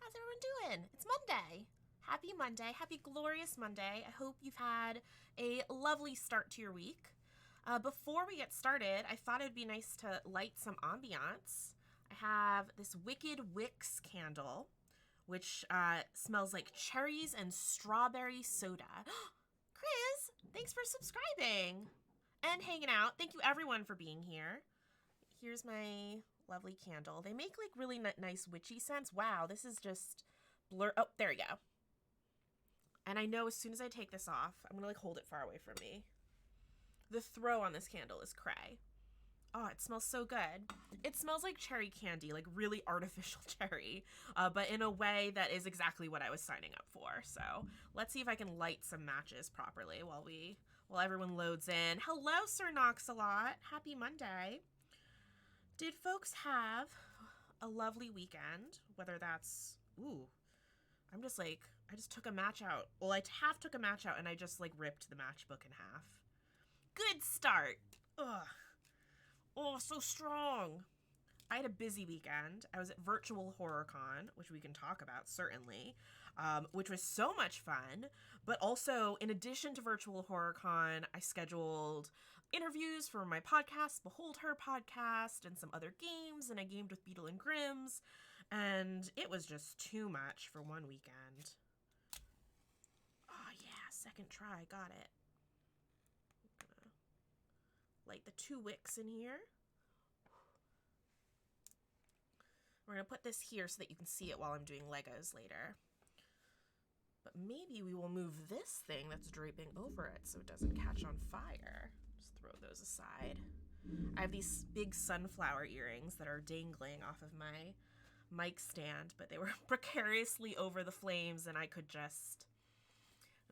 How's everyone doing? It's Monday. Happy Monday. Happy glorious Monday. I hope you've had a lovely start to your week. Before we get started, I thought it'd be nice to light some ambiance. I have this Wicked Wicks candle, which smells like cherries and strawberry soda. Chris, thanks for subscribing and hanging out. Thank you everyone for being here. Here's my lovely candle. They make like really nice witchy scents. Wow, this is just blur. Oh, there you go. And I know as soon as I take this off, I'm gonna like hold it far away from me. The throw on this candle is cray. Oh, it smells so good. It smells like cherry candy, like really artificial cherry, but in a way that is exactly what I was signing up for. So let's see if I can light some matches properly while everyone loads in. Hello, Sir Noxalot. Happy Monday. Did folks have a lovely weekend? Whether that's, I just took a match out. Well, I half took a match out and I just like ripped the matchbook in half. Good start. Ugh. Oh, so strong. I had a busy weekend. I was at Virtual HorrorCon, which we can talk about, certainly, which was so much fun. But also, in addition to Virtual HorrorCon, I scheduled interviews for my podcast, Behold Her podcast, and some other games, and I gamed with Beetle and Grims, and it was just too much for one weekend. Oh, yeah, second try. Got it. I'm gonna light the 2 wicks in here. We're going to put this here so that you can see it while I'm doing Legos later. But maybe we will move this thing that's draping over it so it doesn't catch on fire. Just throw those aside. I have these big sunflower earrings that are dangling off of my mic stand, but they were precariously over the flames and I could just...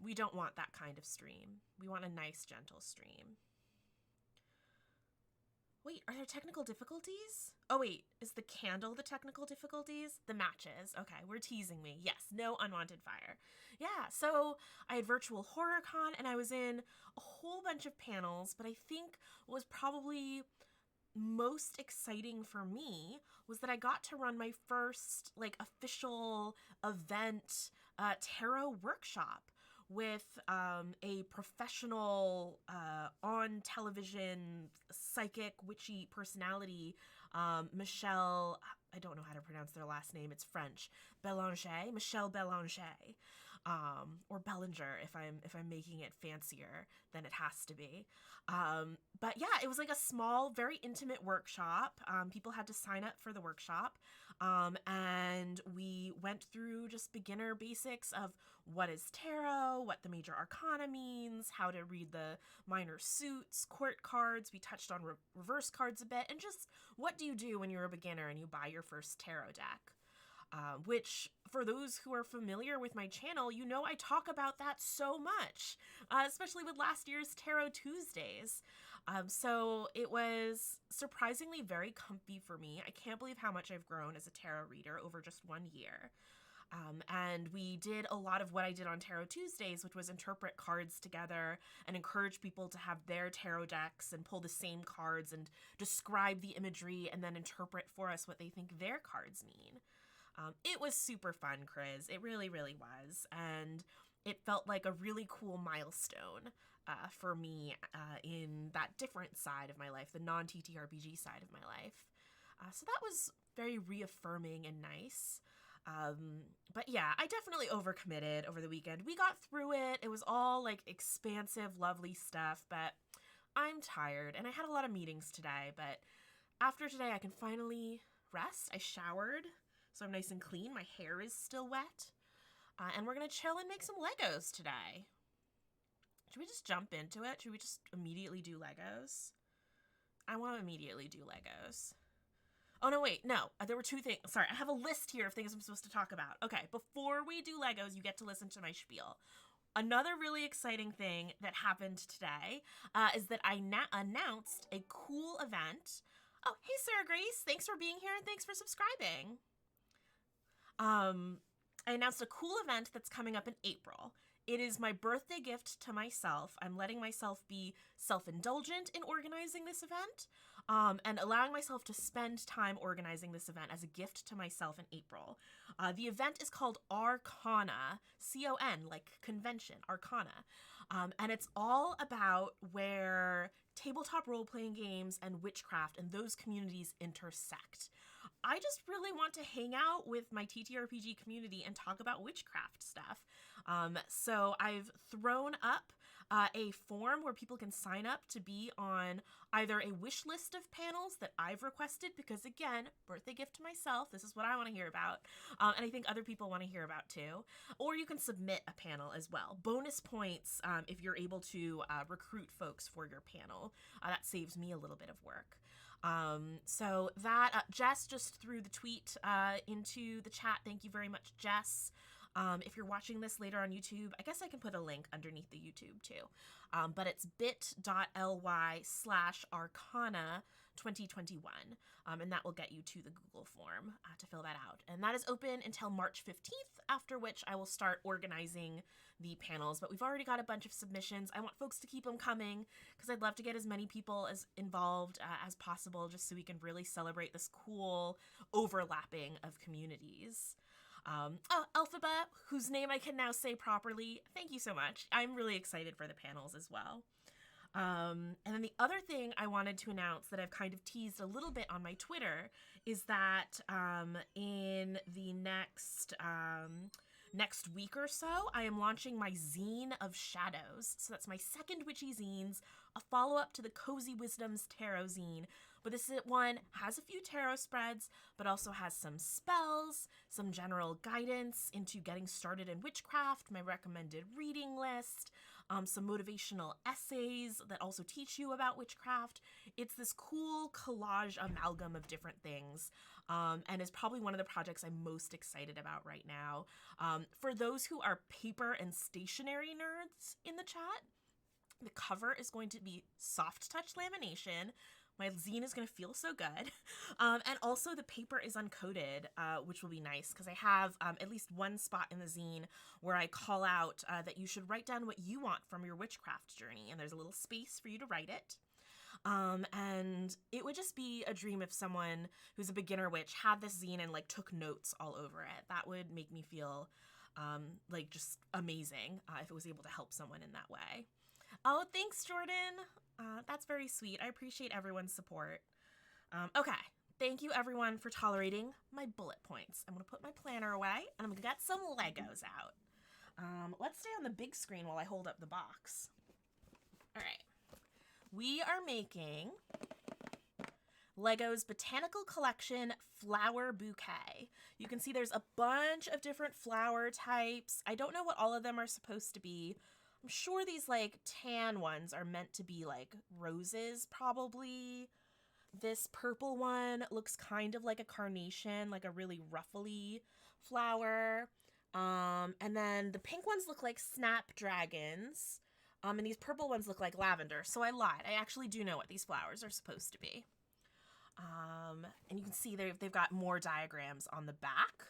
We don't want that kind of stream. We want a nice, gentle stream. Wait, are there technical difficulties? Oh, wait, is the candle the technical difficulties? The matches. Okay, we're teasing me. Yes, no unwanted fire. Yeah, so I had Virtual HorrorCon, and I was in a whole bunch of panels, but I think what was probably most exciting for me was that I got to run my first, like, official event tarot workshop with a professional on television psychic witchy personality, Michelle. I don't know how to pronounce their last name. It's French. Michelle Belanger, or Bellinger if I'm making it fancier than it has to be. But yeah, it was like a small, very intimate workshop. People had to sign up for the workshop, and we went through just beginner basics of what is tarot, what the major arcana means, how to read the minor suits, court cards. We touched on reverse cards a bit, and just what do you do when you're a beginner and you buy your first tarot deck? Which, for those who are familiar with my channel, you know I talk about that so much, especially with last year's Tarot Tuesdays. So it was surprisingly very comfy for me. I can't believe how much I've grown as a tarot reader over just 1 year. And we did a lot of what I did on Tarot Tuesdays, which was interpret cards together and encourage people to have their tarot decks and pull the same cards and describe the imagery and then interpret for us what they think their cards mean. It was super fun, Chris. It really, really was. And it felt like a really cool milestone for me in that different side of my life, the non-TTRPG side of my life. So that was very reaffirming and nice. But yeah, I definitely overcommitted over the weekend. We got through it. It was all like expansive, lovely stuff, but I'm tired and I had a lot of meetings today, but after today I can finally rest. I showered, so I'm nice and clean. My hair is still wet. And we're going to chill and make some Legos today. Should we just jump into it? Should we just immediately do Legos? I want to immediately do Legos. Oh, no, wait. No, there were 2 things. Sorry, I have a list here of things I'm supposed to talk about. Okay, before we do Legos, you get to listen to my spiel. Another really exciting thing that happened today is that I announced a cool event. Oh, hey, Sarah Grace. Thanks for being here and thanks for subscribing. I announced a cool event that's coming up in April. It is my birthday gift to myself. I'm letting myself be self-indulgent in organizing this event. and allowing myself to spend time organizing this event as a gift to myself in April. The event is called Arcana, C-O-N, like convention, Arcana. And it's all about where tabletop role-playing games and witchcraft and those communities intersect. I just really want to hang out with my TTRPG community and talk about witchcraft stuff. So I've thrown up a form where people can sign up to be on either a wish list of panels that I've requested, because again, birthday gift to myself, this is what I want to hear about, and I think other people want to hear about too, or you can submit a panel as well. Bonus points if you're able to recruit folks for your panel. That saves me a little bit of work. So that, Jess just threw the tweet into the chat. Thank you very much, Jess. If you're watching this later on YouTube, I guess I can put a link underneath the YouTube too. But it's bit.ly/Arcana2021. And that will get you to the Google form to fill that out. And that is open until March 15th, after which I will start organizing the panels. But we've already got a bunch of submissions. I want folks to keep them coming because I'd love to get as many people as involved as possible, just so we can really celebrate this cool overlapping of communities. Alphabet, whose name I can now say properly, thank you so much. I'm really excited for the panels as well. And then the other thing I wanted to announce that I've kind of teased a little bit on my Twitter is that in the next week or so, I am launching my Zine of Shadows. So that's my second witchy zines, a follow-up to the Cozy Wisdoms Tarot zine. But this one has a few tarot spreads, but also has some spells, some general guidance into getting started in witchcraft, my recommended reading list, some motivational essays that also teach you about witchcraft. It's this cool collage amalgam of different things, and is probably one of the projects I'm most excited about right now. For those who are paper and stationery nerds in the chat, the cover is going to be soft touch lamination. My zine is going to feel so good. And also the paper is uncoated, which will be nice because I have at least one spot in the zine where I call out that you should write down what you want from your witchcraft journey. And there's a little space for you to write it. And it would just be a dream if someone who's a beginner witch had this zine and like took notes all over it. That would make me feel like just amazing if it was able to help someone in that way. Oh, thanks, Jordan. That's very sweet. I appreciate everyone's support. Okay, thank you everyone for tolerating my bullet points. I'm gonna put my planner away and I'm gonna get some Legos out. Let's stay on the big screen while I hold up the box. All right, we are making Lego's Botanical Collection Flower Bouquet. You can see there's a bunch of different flower types. I don't know what all of them are supposed to be. I'm sure these like tan ones are meant to be like roses, probably. This purple one looks kind of like a carnation, like a really ruffly flower. And then the pink ones look like snapdragons. And these purple ones look like lavender. So I lied. I actually do know what these flowers are supposed to be. And you can see they've got more diagrams on the back.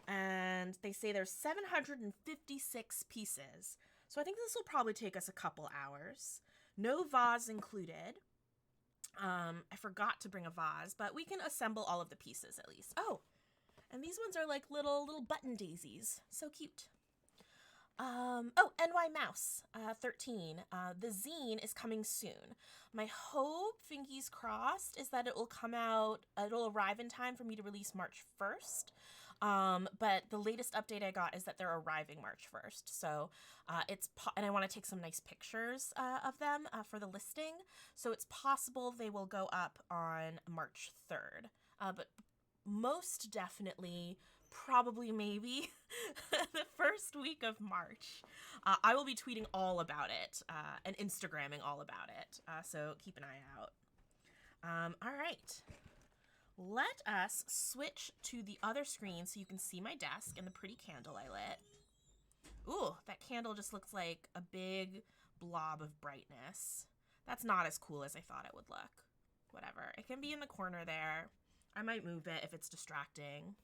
And they say there's 756 pieces. So I think this will probably take us a couple hours. No vase included. I forgot to bring a vase, but we can assemble all of the pieces at least. Oh, and these ones are like little button daisies. So cute. Oh, NY Mouse 13. The zine is coming soon. My hope, fingies crossed, is that it will come out, it'll arrive in time for me to release March 1st. But the latest update I got is that they're arriving March 1st. So and I want to take some nice pictures of them for the listing. So it's possible they will go up on March 3rd. But most definitely, probably maybe the first week of March. I will be tweeting all about it and Instagramming all about it. So keep an eye out. All right. Let us switch to the other screen so you can see my desk and the pretty candle I lit. Ooh, that candle just looks like a big blob of brightness. That's not as cool as I thought it would look. Whatever. It can be in the corner there. I might move it if it's distracting.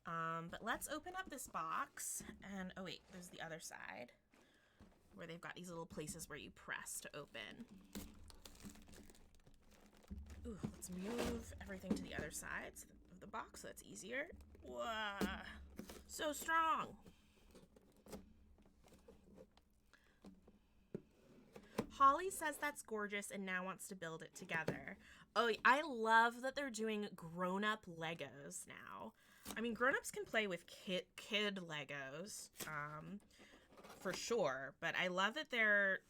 But let's open up this box. And, oh wait, there's the other side where they've got these little places where you press to open. Ooh, let's move everything to the other sides of the box so that's easier. Whoa, so strong. Holly says that's gorgeous and now wants to build it together. Oh, I love that they're doing grown-up Legos now. I mean, grown-ups can play with kid Legos, for sure, but I love that they're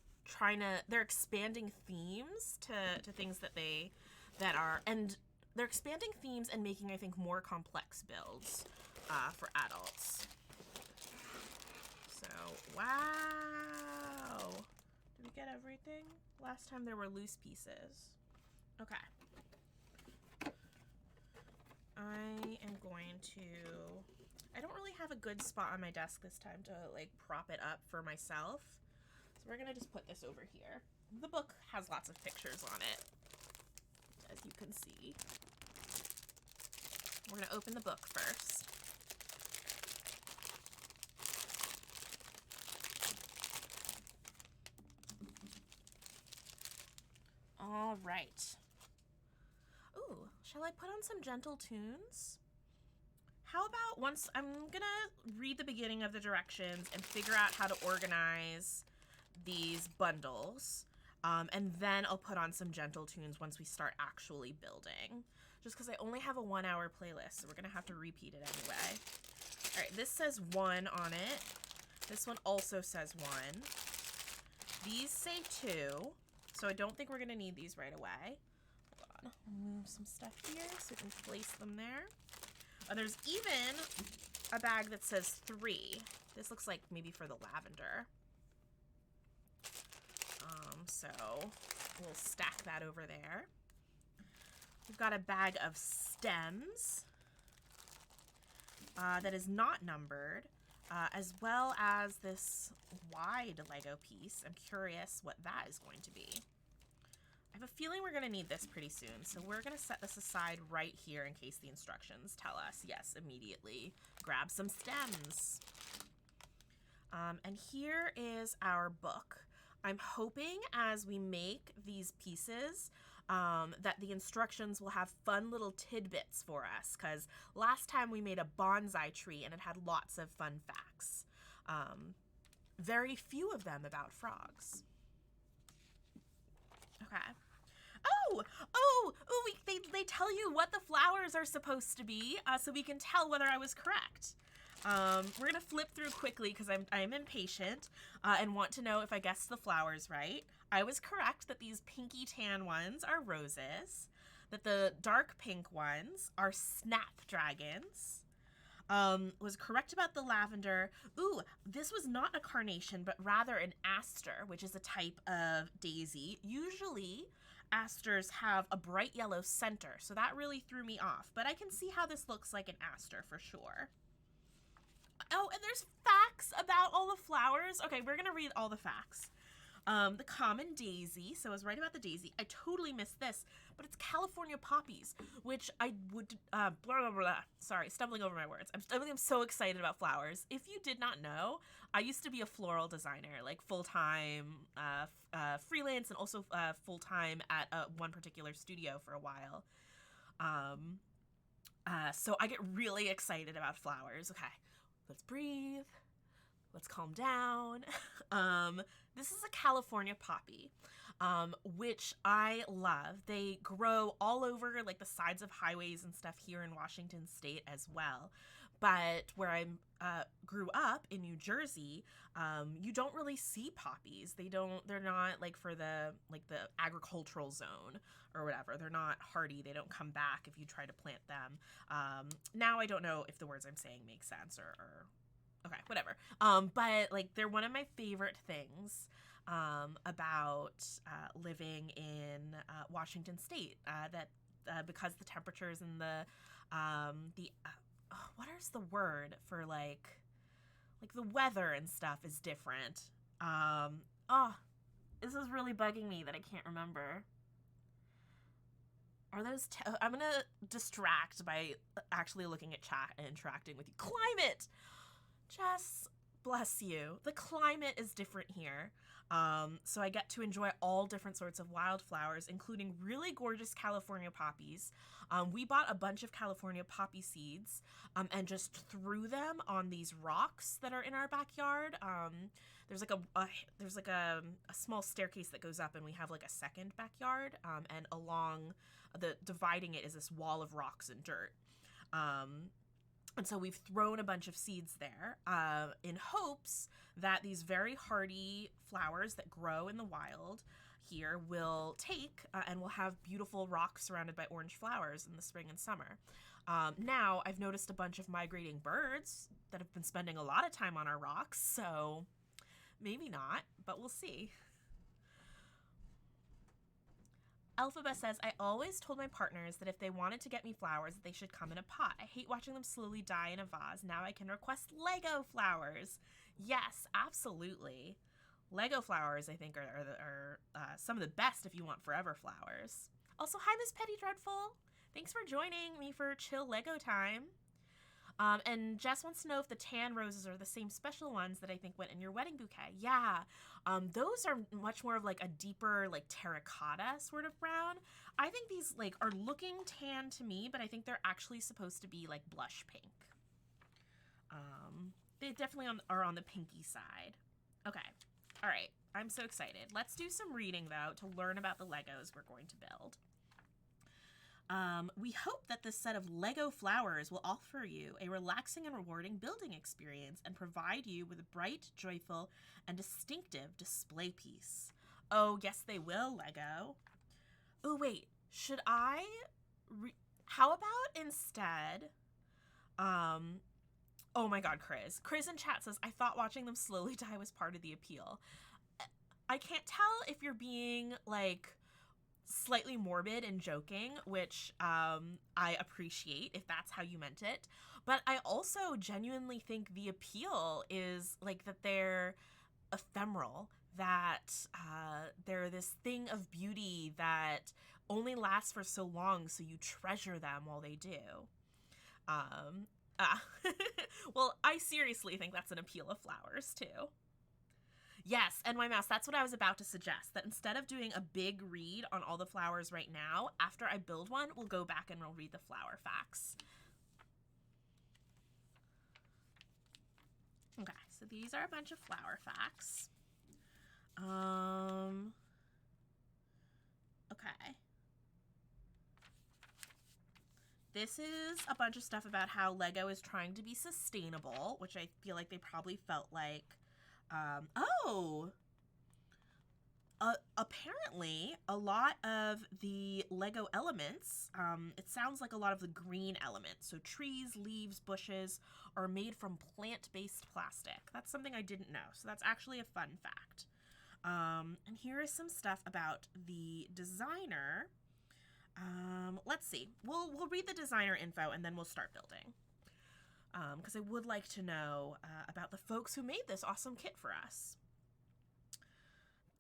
expanding themes to things and they're expanding themes and making, I think, more complex builds for adults. So, wow. Did we get everything? Last time there were loose pieces. Okay. I don't really have a good spot on my desk this time to like prop it up for myself. So we're gonna just put this over here. The book has lots of pictures on it, as you can see. We're gonna open the book first. All right. Ooh, shall I put on some gentle tunes? How about once I'm gonna read the beginning of the directions and figure out how to organize these bundles. And then I'll put on some gentle tunes once we start actually building. Just because I only have a 1 hour playlist, so we're gonna have to repeat it anyway. All right, this says 1 on it. This one also says 1. These say 2, so I don't think we're gonna need these right away. Hold on, I'll move some stuff here so we can place them there. There's even a bag that says 3. This looks like maybe for the lavender. So we'll stack that over there. We've got a bag of stems that is not numbered, as well as this wide Lego piece. I'm curious what that is going to be. I have a feeling we're going to need this pretty soon, so we're going to set this aside right here in case the instructions tell us, yes, immediately grab some stems. And here is our book. I'm hoping as we make these pieces that the instructions will have fun little tidbits for us, because last time we made a bonsai tree and it had lots of fun facts. Very few of them about frogs. Okay. They tell you what the flowers are supposed to be, so we can tell whether I was correct. We're gonna flip through quickly because I'm impatient and want to know if I guessed the flowers right. I was correct that these pinky tan ones are roses, that the dark pink ones are snapdragons. Was correct about the lavender. Ooh, this was not a carnation, but rather an aster, which is a type of daisy. Usually, asters have a bright yellow center, so that really threw me off. But I can see how this looks like an aster for sure. Oh, and there's facts about all the flowers. Okay, we're gonna read all the facts. The common daisy, so I was right about the daisy. I totally missed this, but it's California poppies, which I would, blah, blah, blah. Sorry, stumbling over my words. I'm so excited about flowers. If you did not know, I used to be a floral designer, like full-time, freelance, and also full-time at one particular studio for a while. So I get really excited about flowers. Okay, let's breathe. Let's calm down. This is a California poppy, which I love. They grow all over like the sides of highways and stuff here in Washington State as well. But where I grew up in New Jersey, you don't really see poppies. They're not like for the agricultural zone or whatever. They're not hardy. They don't come back if you try to plant them. Now I don't know if the words I'm saying make sense or okay, whatever. But like they're one of my favorite things about living in Washington State. That because the temperatures and the what is the word for like the weather and stuff is different. This is really bugging me that I can't remember. Are those? I'm gonna distract by actually looking at chat and interacting with you. Climate. Jess, Bless you. The climate is different here. So I get to enjoy all different sorts of wildflowers, including really gorgeous California poppies. We bought a bunch of California poppy seeds and just threw them on these rocks that are in our backyard. There's like a small staircase that goes up, and we have like a second backyard. And along the dividing it is this wall of rocks and dirt. And so we've thrown a bunch of seeds there in hopes that these very hardy flowers that grow in the wild here will take and we'll have beautiful rocks surrounded by orange flowers in the spring and summer. Now, I've noticed a bunch of migrating birds that have been spending a lot of time on our rocks, so maybe not, but we'll see. Alphaba says, I always told my partners that if they wanted to get me flowers, they should come in a pot. I hate watching them slowly die in a vase. Now I can request Lego flowers. Yes, absolutely. Lego flowers, I think, are some of the best if you want forever flowers. Also, hi, Miss Petty Dreadful. Thanks for joining me for chill Lego time. And Jess wants to know if the tan roses are the same special ones that I think went in your wedding bouquet. Yeah, those are much more of like a deeper, like terracotta sort of brown. I think these like are looking tan to me, but I think they're actually supposed to be like blush pink. They definitely are on the pinky side. Okay, all right, I'm so excited. Let's do some reading though to learn about the Legos we're going to build. We hope that this set of Lego flowers will offer you a relaxing and rewarding building experience and provide you with a bright, joyful, and distinctive display piece. Oh, yes, they will, Lego. Oh, wait, should I? How about instead? Oh my God, Chris. Chris in chat says, I thought watching them slowly die was part of the appeal. I can't tell if you're being, like, slightly morbid and joking, which I appreciate if that's how you meant it. But I also genuinely think the appeal is like that they're ephemeral, that they're this thing of beauty that only lasts for so long, so you treasure them while they do. Well, I seriously think that's an appeal of flowers too. Yes, and my mouse, that's what I was about to suggest, that instead of doing a big read on all the flowers right now, after I build one, we'll go back and we'll read the flower facts. Okay, so these are a bunch of flower facts. Okay. This is a bunch of stuff about how Lego is trying to be sustainable, which I feel like they probably felt like apparently a lot of the Lego elements, it sounds like a lot of the green elements, so trees, leaves, bushes, are made from plant-based plastic. That's something I didn't know, so that's actually a fun fact. And here is some stuff about the designer. Let's see. We'll read the designer info and then we'll start building. Because I would like to know about the folks who made this awesome kit for us.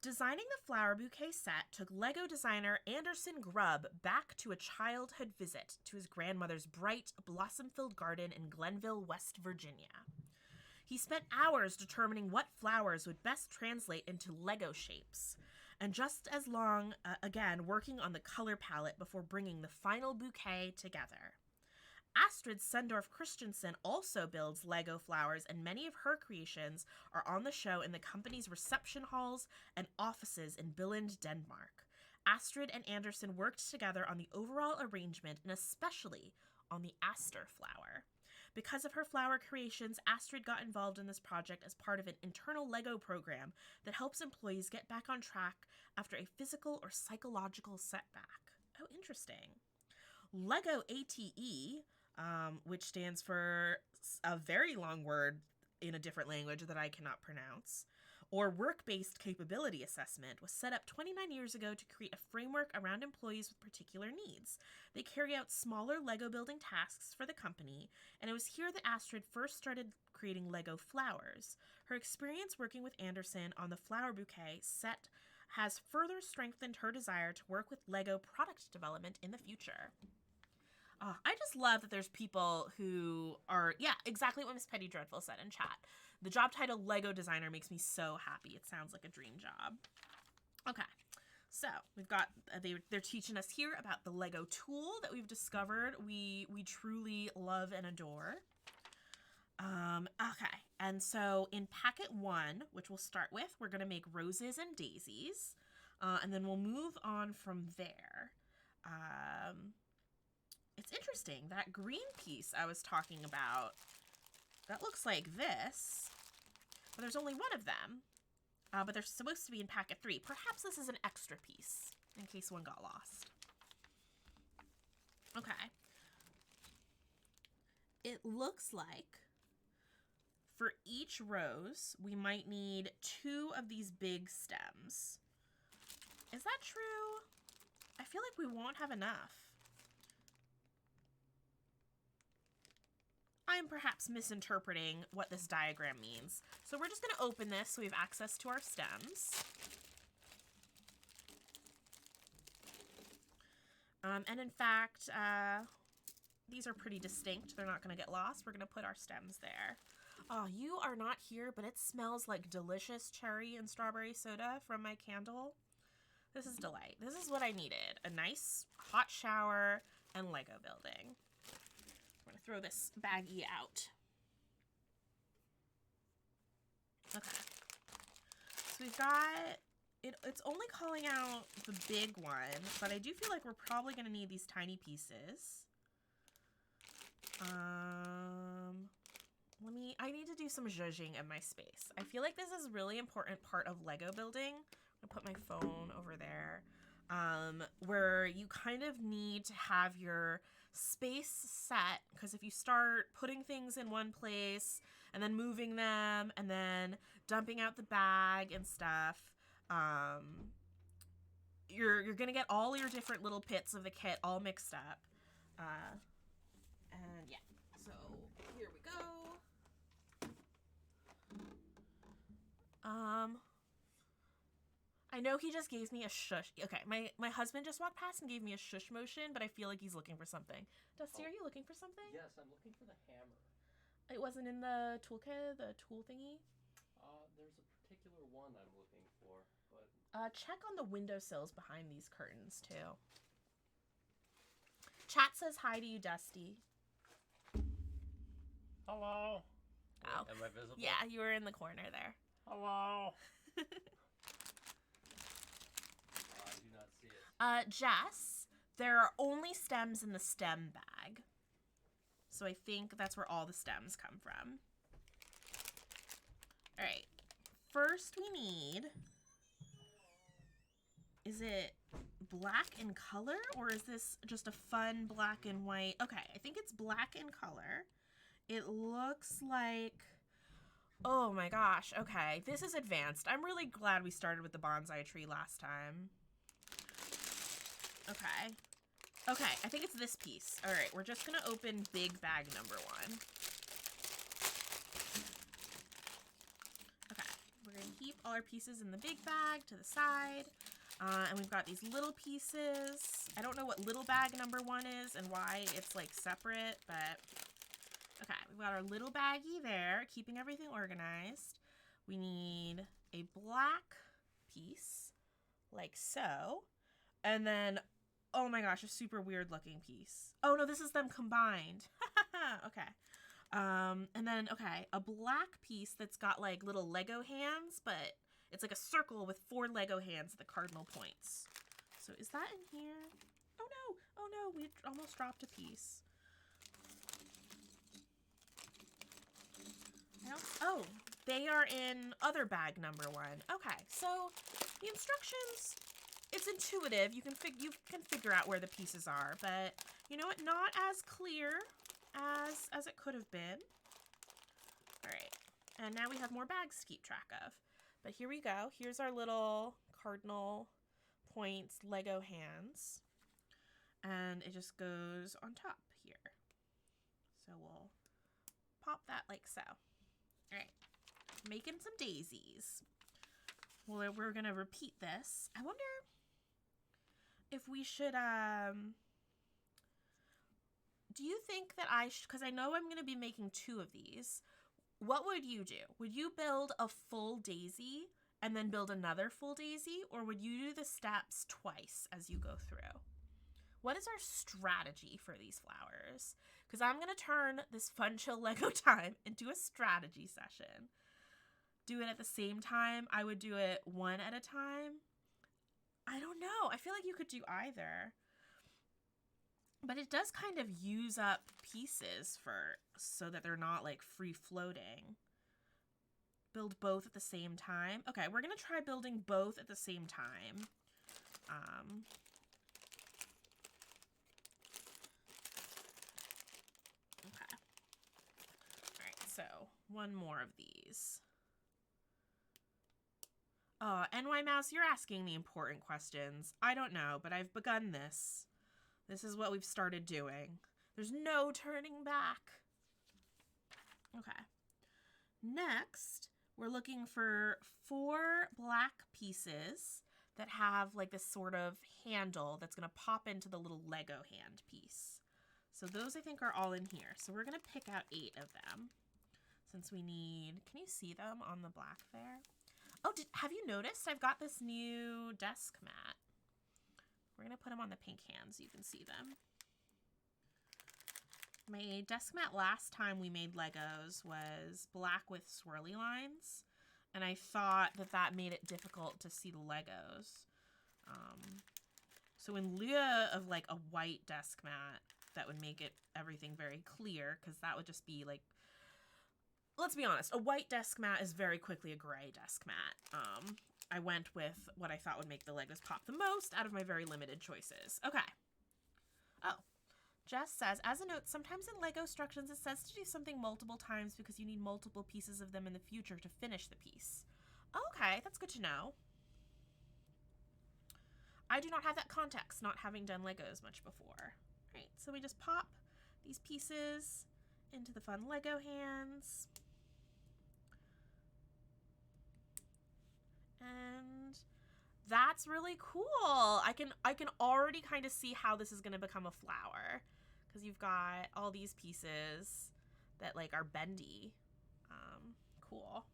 Designing the flower bouquet set took Lego designer Anderson Grubb back to a childhood visit to his grandmother's bright, blossom-filled garden in Glenville, West Virginia. He spent hours determining what flowers would best translate into Lego shapes, and just as long, again, working on the color palette before bringing the final bouquet together. Astrid Sendorf Christensen also builds Lego flowers, and many of her creations are on the show in the company's reception halls and offices in Billund, Denmark. Astrid and Anderson worked together on the overall arrangement and especially on the aster flower. Because of her flower creations, Astrid got involved in this project as part of an internal Lego program that helps employees get back on track after a physical or psychological setback. Oh, interesting. Lego ATE, which stands for a very long word in a different language that I cannot pronounce, or work-based capability assessment, was set up 29 years ago to create a framework around employees with particular needs. They carry out smaller Lego building tasks for the company, and it was here that Astrid first started creating Lego flowers. Her experience working with Anderson on the flower bouquet set has further strengthened her desire to work with Lego product development in the future. Oh, I just love that there's people who are, yeah, exactly what Miss Petty Dreadful said in chat. The job title Lego designer makes me so happy. It sounds like a dream job. Okay, so we've got, they're teaching us here about the Lego tool that we've discovered we truly love and adore. Okay, and so in packet 1, which we'll start with, we're going to make roses and daisies, and then we'll move on from there. It's interesting, that green piece I was talking about, that looks like this, but there's only one of them, but they're supposed to be in packet 3. Perhaps this is an extra piece, in case one got lost. Okay. It looks like for each rose, we might need 2 of these big stems. Is that true? I feel like we won't have enough. I'm perhaps misinterpreting what this diagram means. So we're just going to open this so we have access to our stems. And in fact, these are pretty distinct. They're not going to get lost. We're going to put our stems there. Oh, you are not here, but it smells like delicious cherry and strawberry soda from my candle. This is delight. This is what I needed. A nice hot shower and Lego building. I'm going to throw this baggie out. Okay. So we've got, it's only calling out the big one, but I do feel like we're probably going to need these tiny pieces. I need to do some zhuzhing of my space. I feel like this is a really important part of Lego building. I'm gonna put my phone over there, where you kind of need to have your space set, because if you start putting things in one place and then moving them and then dumping out the bag and stuff, you're gonna get all your different little bits of the kit all mixed up. And yeah, so here we go. I know he just gave me a shush. Okay, my husband just walked past and gave me a shush motion, but I feel like he's looking for something. Dusty, are you looking for something? Yes, I'm looking for the hammer. It wasn't in the toolkit, the tool thingy? There's a particular one I'm looking for, but... Check on the windowsills behind these curtains, too. Chat says hi to you, Dusty. Hello. Oh. Am I visible? Yeah, you were in the corner there. Hello. I do not see it. Jess, there are only stems in the stem bag. So I think that's where all the stems come from. All right. First we need, is it black in color or is this just a fun black and white? Okay, I think it's black in color. It looks like, oh my gosh, okay, this is advanced. I'm really glad we started with the bonsai tree last time. Okay. Okay, I think it's this piece. All right, we're just gonna open big bag number 1. Okay, we're gonna keep all our pieces in the big bag to the side. And we've got these little pieces. I don't know what little bag number 1 is and why it's like separate, but okay, we've got our little baggie there, keeping everything organized. We need a black piece, like so. And then, oh my gosh, a super weird looking piece. Oh no, this is them combined. Okay. And then, okay, a black piece that's got like little Lego hands, but it's like a circle with 4 Lego hands at the cardinal points. So is that in here? Oh no, we almost dropped a piece. Oh, they are in other bag number 1. Okay, so the instructions, it's intuitive. You can figure out where the pieces are, but you know what? Not as clear as it could have been. All right, and now we have more bags to keep track of. But here we go. Here's our little cardinal points Lego hands, and it just goes on top here. So we'll pop that like so. All right, making some daisies. Well, we're gonna repeat this. I wonder if we should do you think that because I know I'm going to be making 2 of these, what would you do? Would you build a full daisy and then build another full daisy, or would you do the steps twice as you go through? What is our strategy for these flowers? Because I'm going to turn this Fun Chill Lego time into a strategy session. Do it at the same time. I would do it one at a time. I don't know. I feel like you could do either. But it does kind of use up pieces so that they're not like free floating. Build both at the same time. Okay, we're going to try building both at the same time. Okay. All right, so one more of these. NY Mouse, you're asking the important questions. I don't know, but I've begun this. This is what we've started doing. There's no turning back. Okay. Next, we're looking for 4 black pieces that have like this sort of handle that's going to pop into the little Lego hand piece. So those I think are all in here. So we're going to pick out 8 of them since we need, can you see them on the black there? Oh, have you noticed I've got this new desk mat? We're going to put them on the pink hands so you can see them. My desk mat last time we made Legos was black with swirly lines, and I thought that made it difficult to see the Legos. So in lieu of like a white desk mat, that would make everything very clear, because that would just be like, let's be honest, a white desk mat is very quickly a gray desk mat. I went with what I thought would make the Legos pop the most out of my very limited choices. Okay. Oh, Jess says, as a note, sometimes in Lego instructions it says to do something multiple times because you need multiple pieces of them in the future to finish the piece. Okay, that's good to know. I do not have that context, not having done Legos much before. Right, so we just pop these pieces into the fun Lego hands. And that's really cool. I can already kind of see how this is going to become a flower, because you've got all these pieces that like are bendy. Cool.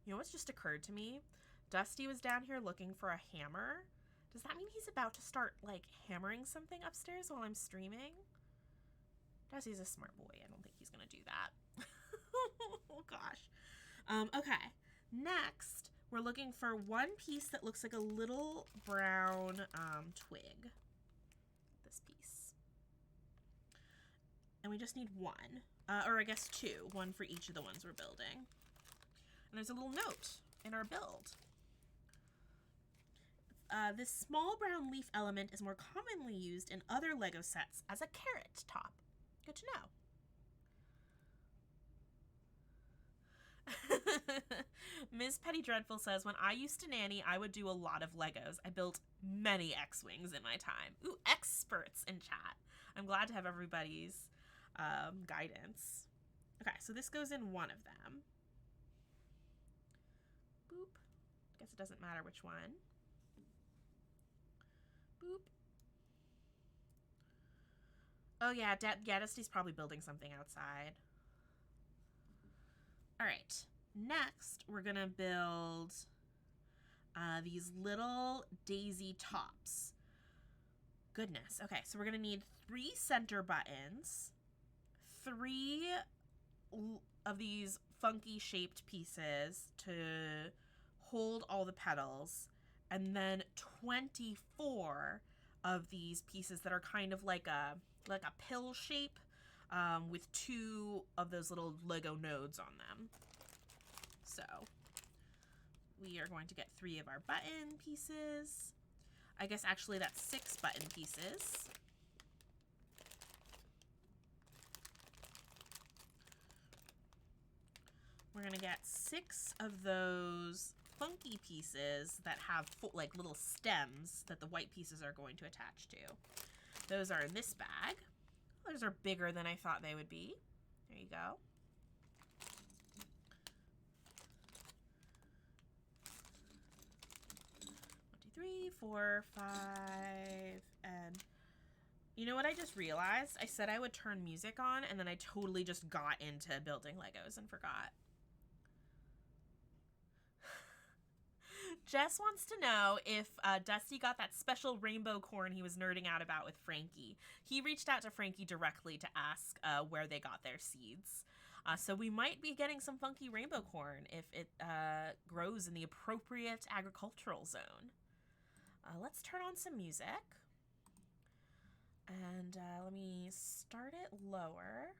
You know what's just occurred to me? Dusty was down here looking for a hammer. Does that mean he's about to start like hammering something upstairs while I'm streaming? Dusty's a smart boy. I don't think he's gonna do that. Oh gosh. Okay. Next, we're looking for one piece that looks like a little brown twig. This piece. And we just need 1. Or I guess 2. 1 for each of the ones we're building. And there's a little note in our build. This small brown leaf element is more commonly used in other Lego sets as a carrot top. Good to know. Ms. Petty Dreadful says, when I used to nanny, I would do a lot of Legos. I built many X-Wings in my time. Ooh, experts in chat. I'm glad to have everybody's guidance. Okay, so this goes in one of them. Boop. Guess it doesn't matter which one. Boop. Oh yeah, Dusty's probably building something outside. All right, next we're gonna build these little daisy tops. Goodness. Okay, so we're gonna need 3 center buttons, 3 of these funky shaped pieces to hold all the petals, and then 24 of these pieces that are kind of like a pill shape, with 2 of those little Lego nodes on them. So we are going to get 3 of our button pieces. I guess actually that's 6 button pieces. We're gonna get 6 of those funky pieces that have like little stems that the white pieces are going to attach to. Those are in this bag. Those are bigger than I thought they would be. There you go. 3, 4, 5, and you know what I just realized? I said I would turn music on, and then I totally just got into building Legos and forgot. Jess wants to know if Dusty got that special rainbow corn he was nerding out about with Frankie. He reached out to Frankie directly to ask where they got their seeds. So we might be getting some funky rainbow corn if it grows in the appropriate agricultural zone. Let's turn on some music. And let me start it lower.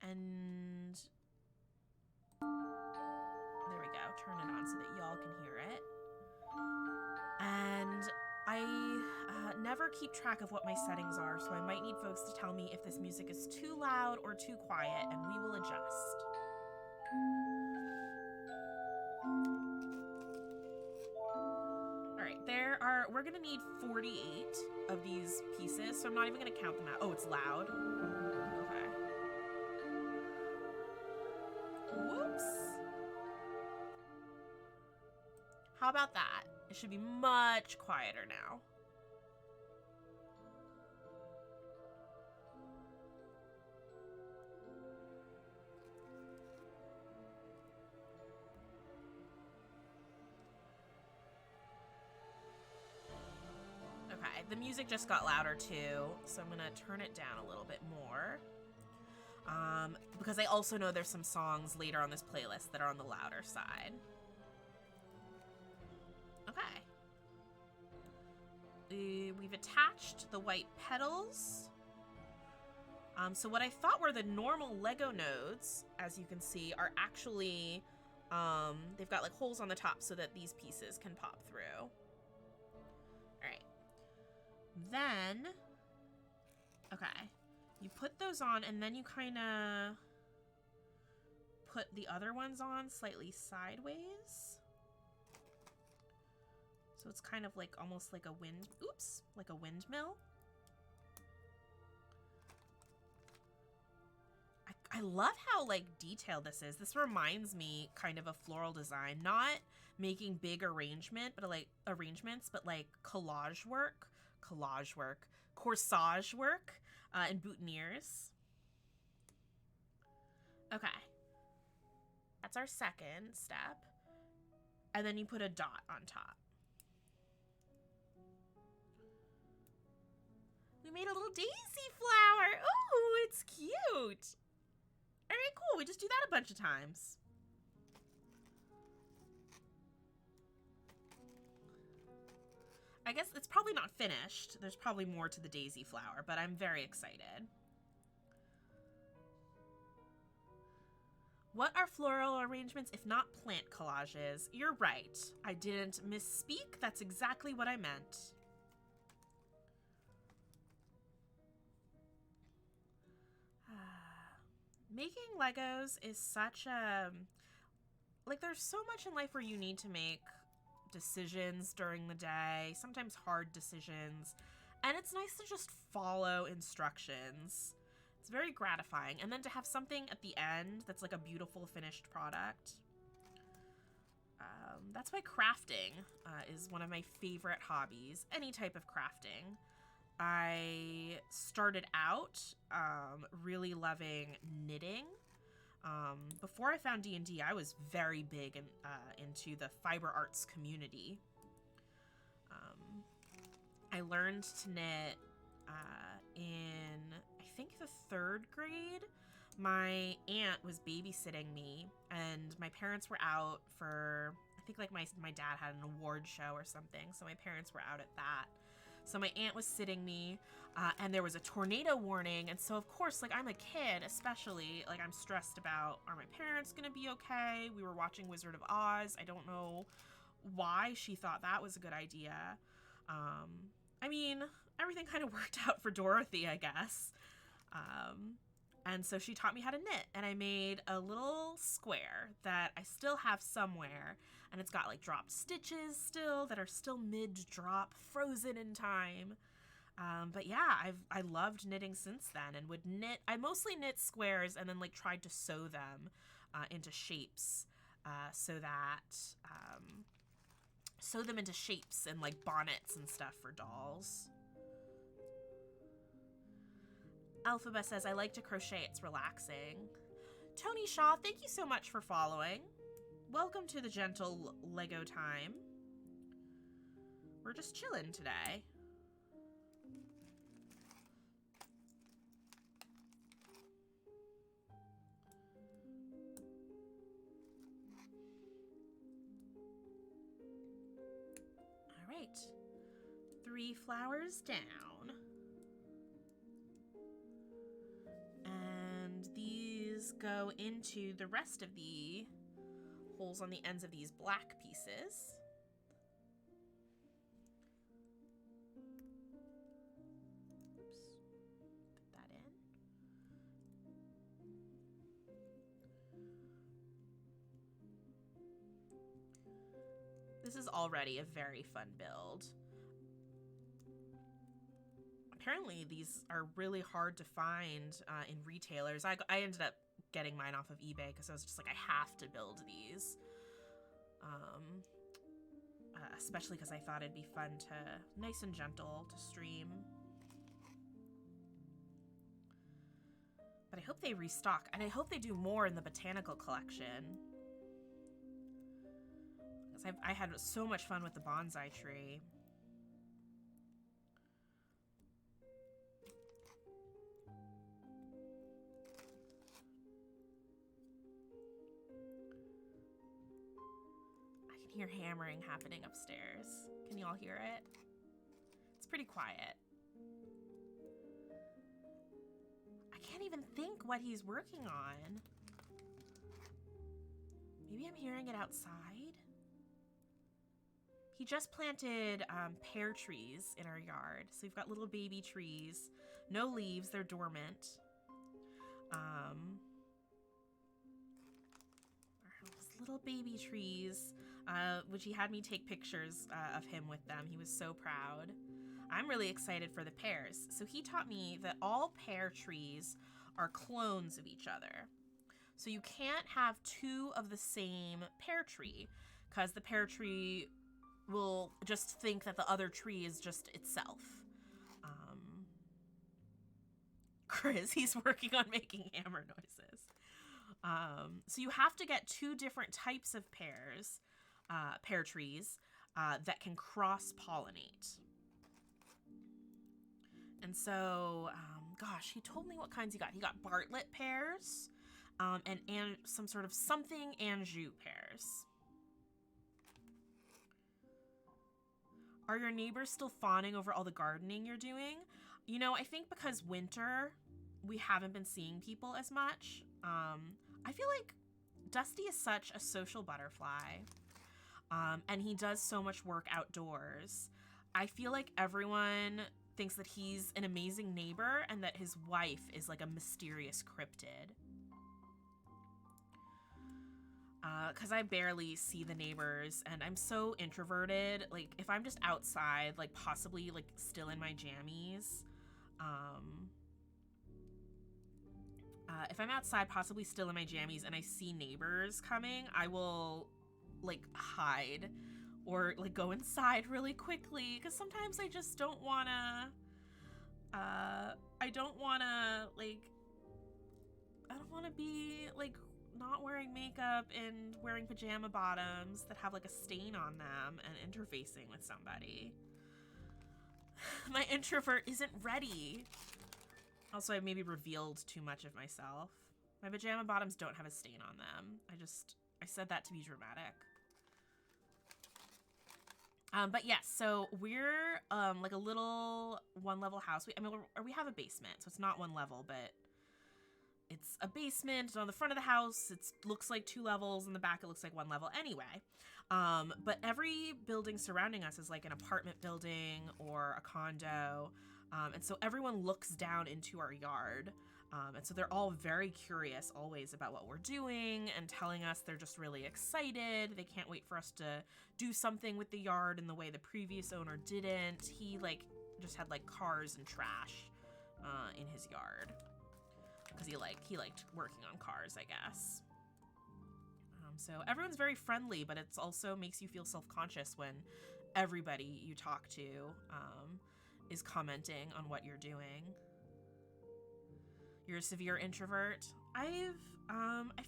And there we go. Turn it on so that y'all can hear it. And I never keep track of what my settings are, so I might need folks to tell me if this music is too loud or too quiet, and we will adjust. All right, we're gonna need 48 of these pieces, so I'm not even gonna count them out. Oh, it's loud. Okay. Whoops. How about that? It should be much quieter now. Okay, the music just got louder too, so I'm gonna turn it down a little bit more. Because I also know there's some songs later on this playlist that are on the louder side. Okay. We've attached the white petals. So what I thought were the normal Lego nodes, as you can see, are actually, they've got like holes on the top so that these pieces can pop through. All right. Then, okay, you put those on and then you kind of put the other ones on slightly sideways. So it's kind of like almost like a like a windmill. I love how like detailed this is. This reminds me kind of a floral design, not making big arrangements, but like collage work, corsage work, and boutonnieres. Okay. That's our second step. And then you put a dot on top. We made a little daisy flower. Oh, it's cute. All right, cool. We just do that a bunch of times. I guess it's probably not finished. There's probably more to the daisy flower, but I'm very excited. What are floral arrangements if not plant collages? You're right. I didn't misspeak. That's exactly what I meant. Making Legos is such a... Like, there's so much in life where you need to make decisions during the day, sometimes hard decisions, and it's nice to just follow instructions. It's very gratifying. And then to have something at the end that's like a beautiful finished product. That's why crafting is one of my favorite hobbies, any type of crafting. I started out really loving knitting. Before I found D&D, I was very big into the fiber arts community. I learned to knit in, I think, the 3rd grade. My aunt was babysitting me, and my parents were out for, I think, like my dad had an award show or something, so my parents were out at that. So my aunt was sitting me, and there was a tornado warning, and so of course, like, I'm a kid, especially, like, I'm stressed about, are my parents gonna be okay? We were watching Wizard of Oz. I don't know why she thought that was a good idea. I mean, everything kind of worked out for Dorothy, I guess. And so she taught me how to knit, and I made a little square that I still have somewhere, and it's got like dropped stitches still that are still mid-drop, frozen in time. But yeah, I loved knitting since then, and would knit. I mostly knit squares and then like tried to sew them into shapes so that sew them into shapes and like bonnets and stuff for dolls. Alphaba says, I like to crochet, it's relaxing. Tony Shaw, thank you so much for following. Welcome to the gentle Lego time. We're just chilling today. All right. 3 flowers down. And these go into the rest of the holes on the ends of these black pieces. Oops. Put that in. This is already a very fun build. Apparently these are really hard to find in retailers. I ended up getting mine off of eBay because I was just like, I have to build these. Especially because I thought it'd be fun to, nice and gentle to stream. But I hope they restock, and I hope they do more in the Botanical collection. Because I had so much fun with the bonsai tree. Hear hammering happening upstairs. Can you all hear it? It's pretty quiet. I can't even think what he's working on. Maybe I'm hearing it outside? He just planted pear trees in our yard. So we've got little baby trees. No leaves, they're dormant. Little baby trees, which he had me take pictures of him with them. He was so proud. I'm really excited for the pears. So he taught me that all pear trees are clones of each other. So you can't have 2 of the same pear tree because the pear tree will just think that the other tree is just itself. Chris, he's working on making hammer noises. So you have to get 2 different types of pear trees that can cross-pollinate. And so, gosh, he told me what kinds he got. He got Bartlett pears and some sort of something Anjou pears. Are your neighbors still fawning over all the gardening you're doing? You know, I think because winter, we haven't been seeing people as much. I feel like Dusty is such a social butterfly, and he does so much work outdoors. I feel like everyone thinks that he's an amazing neighbor and that his wife is like a mysterious cryptid. Because I barely see the neighbors, and I'm so introverted. Like, if I'm just outside, like, possibly, like, still in my jammies, if I'm outside, possibly still in my jammies, and I see neighbors coming, I will, like, hide or, like, go inside really quickly, because sometimes I just don't want to, I don't want to be, like, not wearing makeup and wearing pajama bottoms that have, like, a stain on them and interfacing with somebody. My introvert isn't ready. Also, I maybe revealed too much of myself. My pajama bottoms don't have a stain on them. I said that to be dramatic. But yes, so we're like a little 1-level house. We have a basement, so it's not 1 level, but it's a basement. On the front of the house, it looks like 2 levels. In the back, it looks like 1 level anyway. But every building surrounding us is like an apartment building or a condo. And so everyone looks down into our yard. And so they're all very curious always about what we're doing and telling us they're just really excited. They can't wait for us to do something with the yard in the way the previous owner didn't. He just had cars and trash in his yard because he liked working on cars, I guess. So everyone's very friendly, but it's also makes you feel self-conscious when everybody you talk to is commenting on what you're doing. You're a severe introvert. I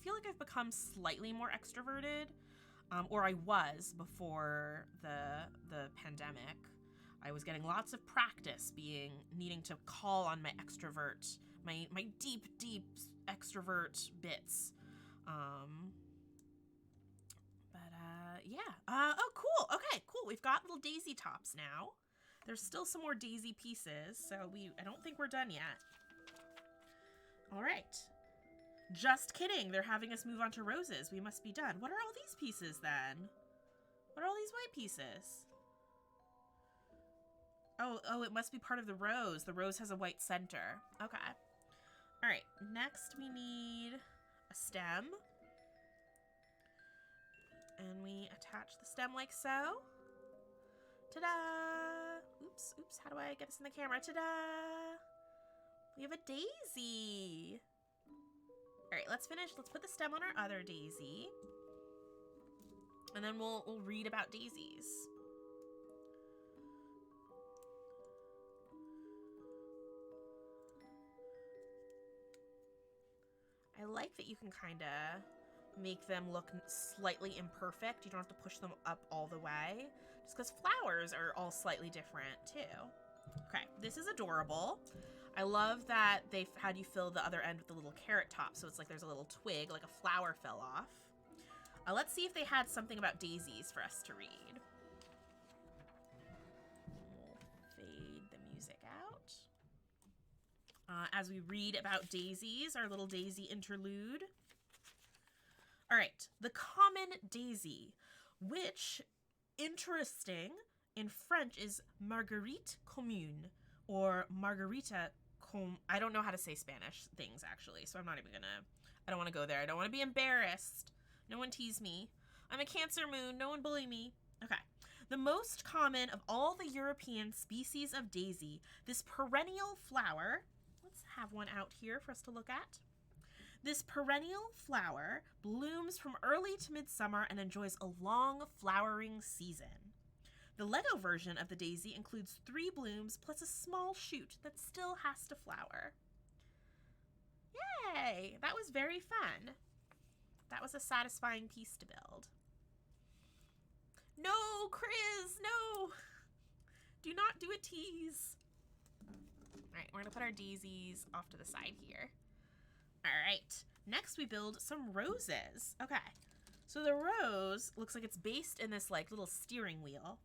feel like I've become slightly more extroverted, or I was before the pandemic. I was getting lots of practice needing to call on my extrovert, my deep extrovert bits. Yeah. Oh, cool. Okay, cool. We've got little daisy tops now. There's still some more daisy pieces, so I don't think we're done yet. All right. Just kidding. They're having us move on to roses. We must be done. What are all these pieces then? What are all these white pieces? Oh, it must be part of the rose. The rose has a white center. Okay. All right. Next, we need a stem. And we attach the stem like so. Ta-da! Oops. How do I get this in the camera? Ta-da! We have a daisy. All right, let's finish. Let's put the stem on our other daisy. And then we'll read about daisies. I like that you can kind of make them look slightly imperfect. You don't have to push them up all the way, just because flowers are all slightly different too. Okay, this is adorable. I love that they've had you fill the other end with the little carrot top, so it's like there's a little twig, like a flower fell off. Let's see if they had something about daisies for us to read. We'll fade the music out. As we read about daisies, our little daisy interlude. All right, the common daisy, which, interesting, in French is Marguerite commune, or Margarita I don't know how to say Spanish things, actually, so I'm not even gonna, I don't want to go there. I don't want to be embarrassed. No one tease me. I'm a Cancer moon. No one bully me. Okay. The most common of all the European species of daisy, this perennial flower, let's have one out here for us to look at. This perennial flower blooms from early to midsummer and enjoys a long flowering season. The Lego version of the daisy includes 3 blooms plus a small shoot that still has to flower. Yay! That was very fun. That was a satisfying piece to build. No, Chris, no! Do not do a tease. All right, we're gonna put our daisies off to the side here. All right, next we build some roses. Okay, so the rose looks like it's based in this like little steering wheel.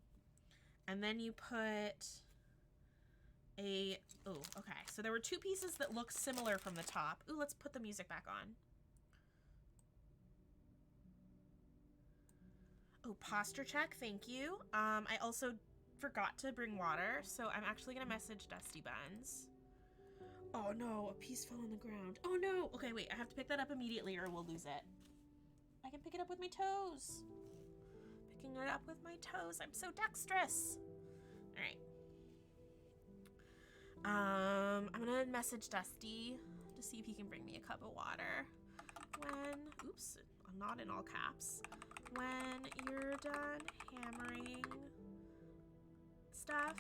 And then you put oh, okay. So there were 2 pieces that look similar from the top. Ooh, let's put the music back on. Oh, posture check, thank you. I also forgot to bring water, so I'm actually gonna message Dusty Buns. Oh no, a piece fell on the ground. Oh no, okay, wait, I have to pick that up immediately or we'll lose it. I can pick it up with my toes. Picking it up with my toes, I'm so dexterous. All right. I'm gonna message Dusty to see if he can bring me a cup of water. Oops, not in all caps. When you're done hammering stuff,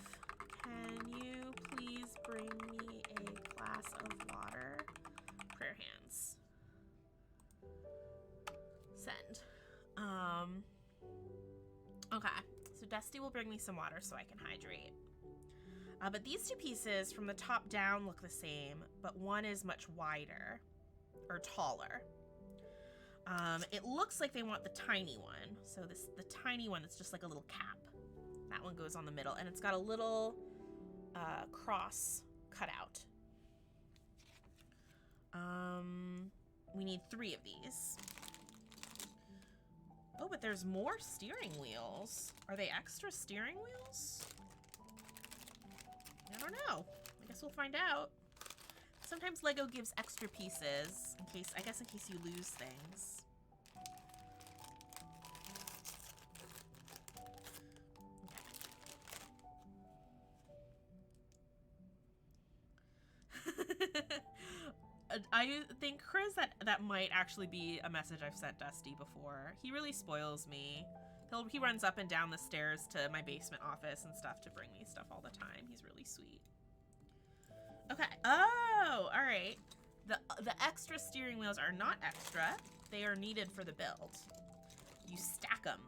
can you please bring me a glass of water? Prayer hands. Send. Okay, so Dusty will bring me some water so I can hydrate. But these 2 pieces from the top down look the same, but one is much wider, or taller. It looks like they want the tiny one. So the tiny one that's just like a little cap. That one goes on the middle, and it's got a little cross cut out. We need 3 of these. Oh, but there's more steering wheels. Are they extra steering wheels? I don't know. I guess we'll find out. Sometimes Lego gives extra pieces in case you lose things. Okay. I think, Chris, that might actually be a message I've sent Dusty before. He really spoils me. He runs up and down the stairs to my basement office and stuff to bring me stuff all the time. He's really sweet. Okay. Oh, all right. The extra steering wheels are not extra. They are needed for the build. You stack them.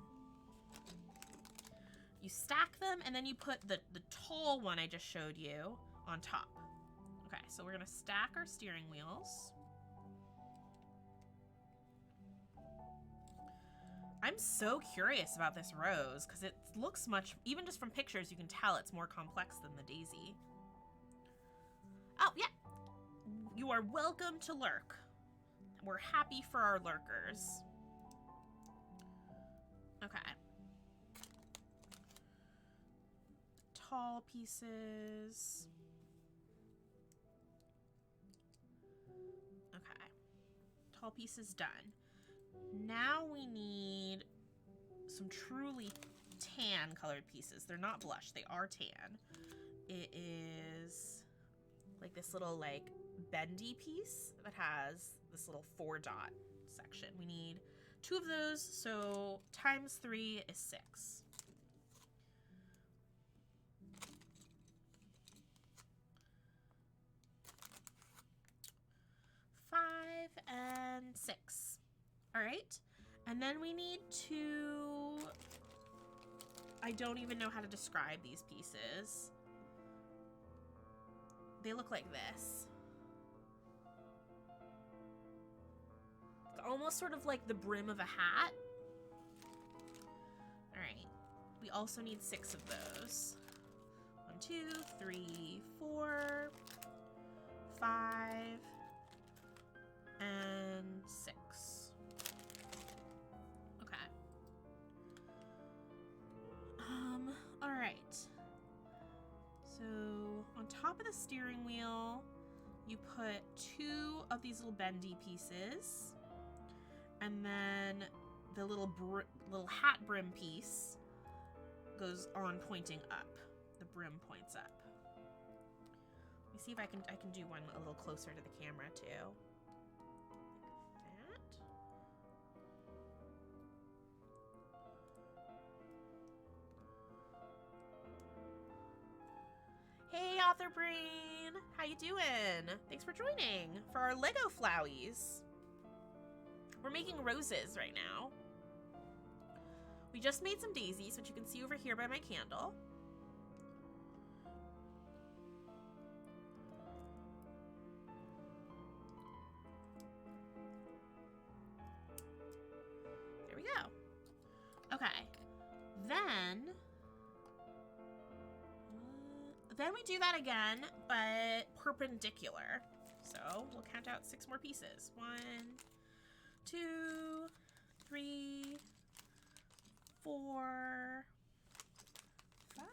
You stack them, and then you put the tall one I just showed you on top. Okay, so we're gonna stack our steering wheels. I'm so curious about this rose, because it looks much, even just from pictures, you can tell it's more complex than the daisy. Oh, yeah. You are welcome to lurk. We're happy for our lurkers. Okay. Tall pieces. Okay. Tall pieces done. Now we need some truly tan colored pieces. They're not blush, they are tan. It is like this little like bendy piece that has this little 4-dot section. We need 2 of those, so times 3 is 6. And 6. All right. And then we need to... I don't even know how to describe these pieces. They look like this. It's almost sort of like the brim of a hat. All right. We also need 6 of those. 1, 2, 3, 4, 5... and 6. Okay. All right. So on top of the steering wheel, you put 2 of these little bendy pieces, and then the little hat brim piece goes on pointing up. The brim points up. Let me see if I can do one a little closer to the camera too. Hey, Author Brain! How you doing? Thanks for joining for our Lego Flowies. We're making roses right now. We just made some daisies, which you can see over here by my candle. There we go. Okay. Then we do that again, but perpendicular. So we'll count out 6 more pieces. 1, 2, 3, 4, 5.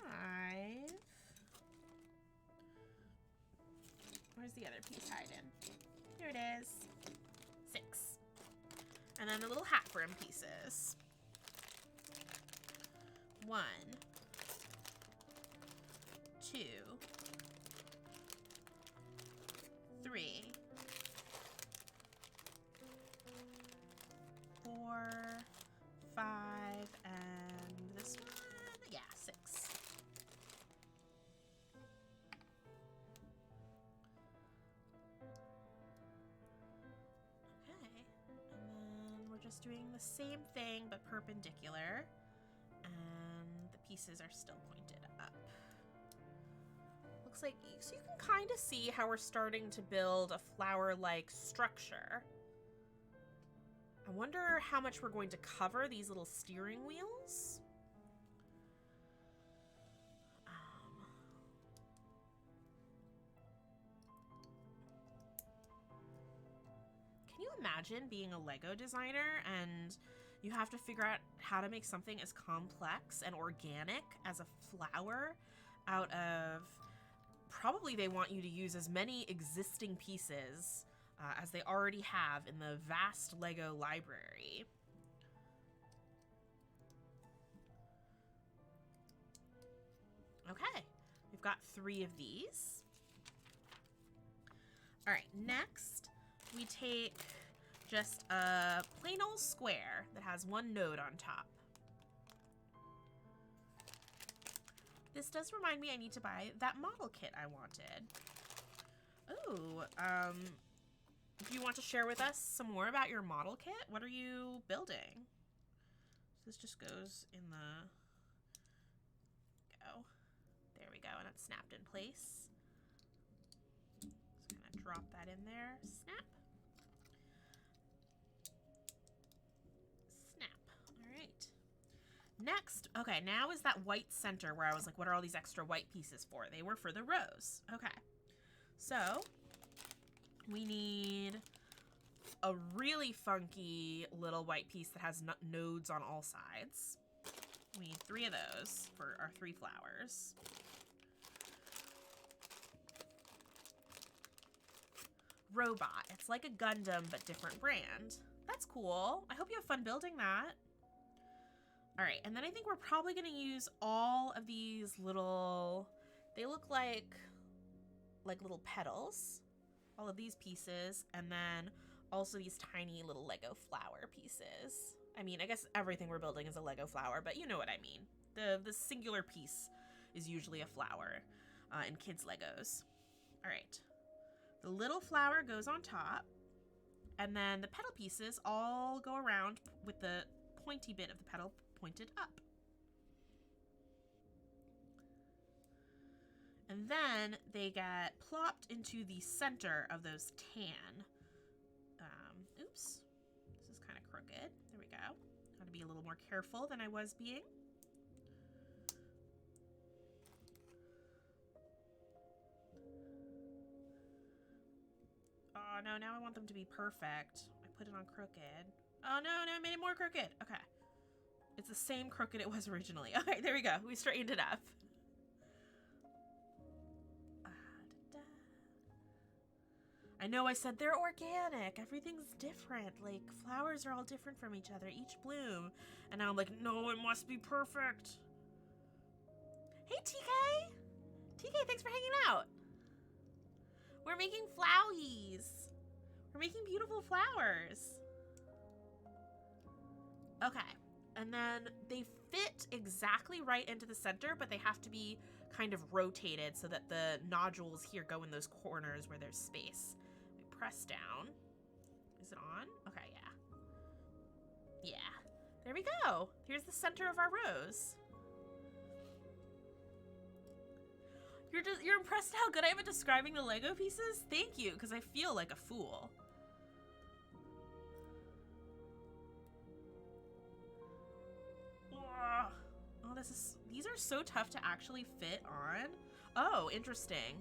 Where's the other piece hiding? Here it is. 6. And then the little hat brim pieces. 1, 2, 3, 4, 5, and this one, yeah, 6. Okay, and then we're just doing the same thing but perpendicular, and the pieces are still pointed up. Looks like, so you can kind of see how we're starting to build a flower-like structure. I wonder how much we're going to cover these little steering wheels. Can you imagine being a Lego designer and you have to figure out how to make something as complex and organic as a flower out of... Probably they want you to use as many existing pieces as they already have in the vast Lego library. Okay, we've got 3 of these. All right, next we take just a plain old square that has one node on top. This does remind me I need to buy that model kit I wanted. Oh, do you want to share with us some more about your model kit? What are you building? So this just goes in the... Go. There we go, and it's snapped in place. Just gonna drop that in there. Snap. Snap. All right. Next, okay, now is that white center where I was like, what are all these extra white pieces for? They were for the rose. Okay. So, we need a really funky little white piece that has nodes on all sides. We need 3 of those for our 3 flowers. Robot. It's like a Gundam, but different brand. That's cool. I hope you have fun building that. All right, and then I think we're probably going to use all of these little, they look like little petals, all of these pieces, and then also these tiny little Lego flower pieces. I mean, I guess everything we're building is a Lego flower, but you know what I mean. The singular piece is usually a flower in kids' Legos. All right, the little flower goes on top, and then the petal pieces all go around with the pointy bit of the petal pointed up. And then they get plopped into the center of those tan. Oops, this is kind of crooked. There we go. Got to be a little more careful than I was being. Oh no, now I want them to be perfect. I put it on crooked. Oh no, I made it more crooked. Okay. It's the same crooked it was originally. Okay, there we go. We straightened it up. I know I said they're organic. Everything's different. Like, flowers are all different from each other. Each bloom. And now I'm like, no, it must be perfect. Hey, TK! TK, thanks for hanging out. We're making flowies. We're making beautiful flowers. Okay. And then they fit exactly right into the center, but they have to be kind of rotated so that the nodules here go in those corners where there's space. We press down. Is it on? Okay, yeah. Yeah. There we go. Here's the center of our rose. You're impressed how good I am at describing the Lego pieces? Thank you, because I feel like a fool. Oh, these are so tough to actually fit on. Oh, interesting.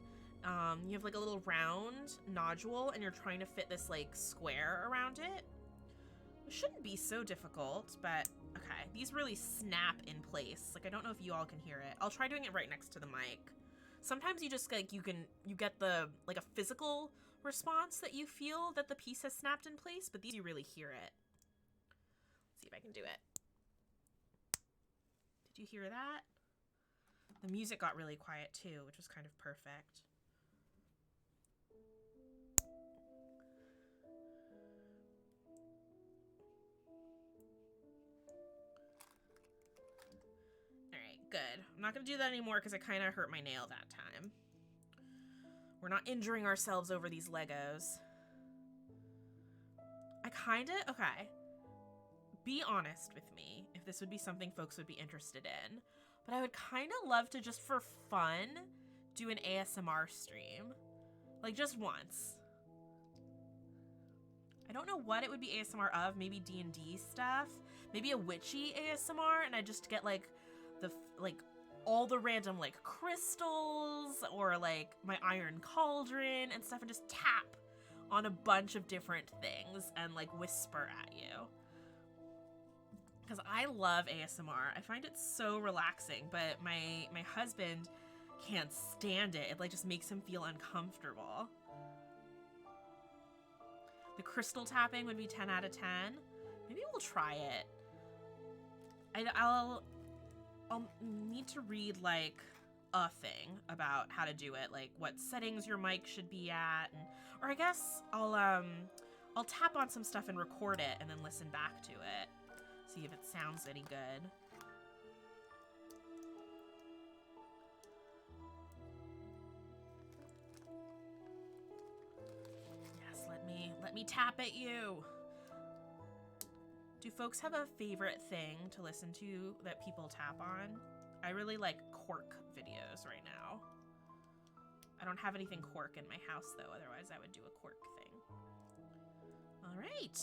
You have like a little round nodule and you're trying to fit this like square around it. It shouldn't be so difficult, but okay. These really snap in place. Like, I don't know if you all can hear it. I'll try doing it right next to the mic. Sometimes you just like, you get the, like a physical response that you feel that the piece has snapped in place, but these you really hear it. Let's see if I can do it. Did you hear that? The music got really quiet too, which was kind of perfect. Alright, good. I'm not going to do that anymore because I kind of hurt my nail that time. We're not injuring ourselves over these Legos. Okay. Be honest with me if this would be something folks would be interested in. But I would kind of love to, just for fun, do an ASMR stream. Like, just once. I don't know what it would be ASMR of. Maybe D&D stuff. Maybe a witchy ASMR, and I just get, like, all the random, like, crystals, or, like, my iron cauldron and stuff, and just tap on a bunch of different things and, like, whisper at you. Because I love ASMR. I find it so relaxing, but my husband can't stand it. It like just makes him feel uncomfortable. The crystal tapping would be 10 out of 10. Maybe we'll try it. I'll need to read like a thing about how to do it, like what settings your mic should be at, or I guess I'll I'll tap on some stuff and record it and then listen back to it. See if it sounds any good. Yes, let me tap at you. Do folks have a favorite thing to listen to that people tap on? I really like cork videos right now. I don't have anything cork in my house though, otherwise I would do a cork thing. All right.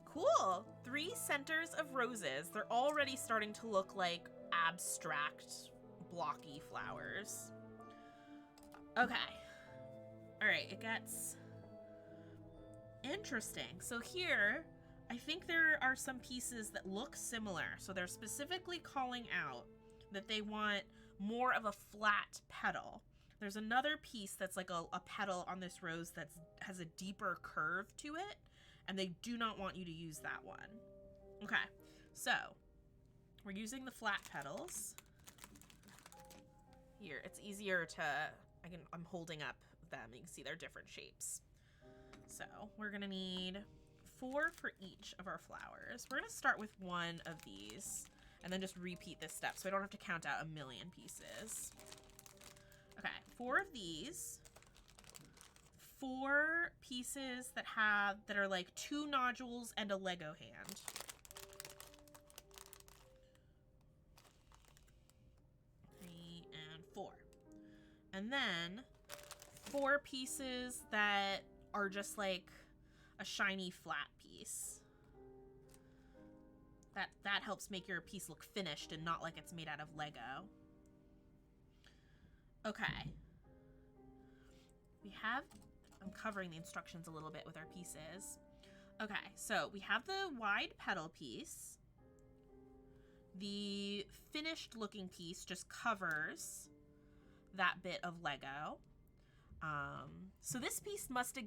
Cool. 3 centers of roses. They're already starting to look like abstract, blocky flowers. Okay. All right, it gets interesting. So here, I think there are some pieces that look similar. So they're specifically calling out that they want more of a flat petal. There's another piece that's like a petal on this rose that has a deeper curve to it, and they do not want you to use that one. Okay, so we're using the flat petals. Here, it's easier to, I'm holding up them. You can see they're different shapes. So we're gonna need 4 for each of our flowers. We're gonna start with 1 of these and then just repeat this step so I don't have to count out a million pieces. Okay, 4 of these. 4 pieces that are like 2 nodules and a Lego hand. Three and 4. And then 4 pieces that are just like a shiny flat piece. That helps make your piece look finished and not like it's made out of Lego. Okay. I'm covering the instructions a little bit with our pieces. Okay, so we have the wide petal piece. The finished looking piece just covers that bit of Lego. So this piece must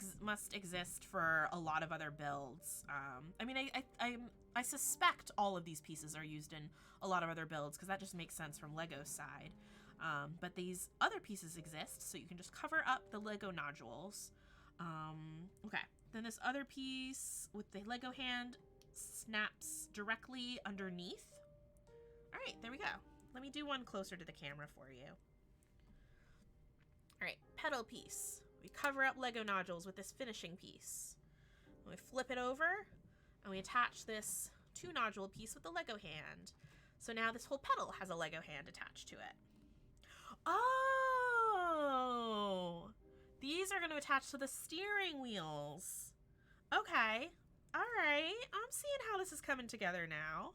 exist for a lot of other builds. I mean, I suspect all of these pieces are used in a lot of other builds because that just makes sense from Lego's side. But these other pieces exist, so you can just cover up the Lego nodules. Okay, then this other piece with the Lego hand snaps directly underneath. All right, there we go. Let me do one closer to the camera for you. All right, petal piece. We cover up Lego nodules with this finishing piece. And we flip it over, and we attach this 2 nodule piece with the Lego hand. So now this whole petal has a Lego hand attached to it. Oh! These are going to attach to the steering wheels. Okay. All right. I'm seeing how this is coming together now.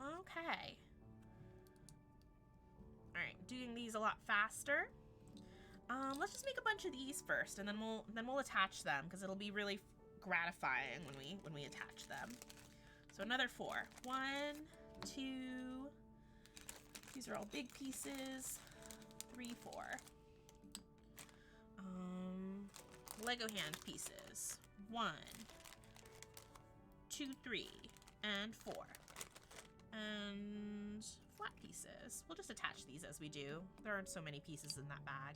Okay. All right, doing these a lot faster. Let's just make a bunch of these first, and then we'll attach them because it'll be really gratifying when we attach them. So another 4. 1, 2. These are all big pieces. 3, 4. Lego hand pieces. 1, 2, 3, and 4. And flat pieces. We'll just attach these as we do. There aren't so many pieces in that bag.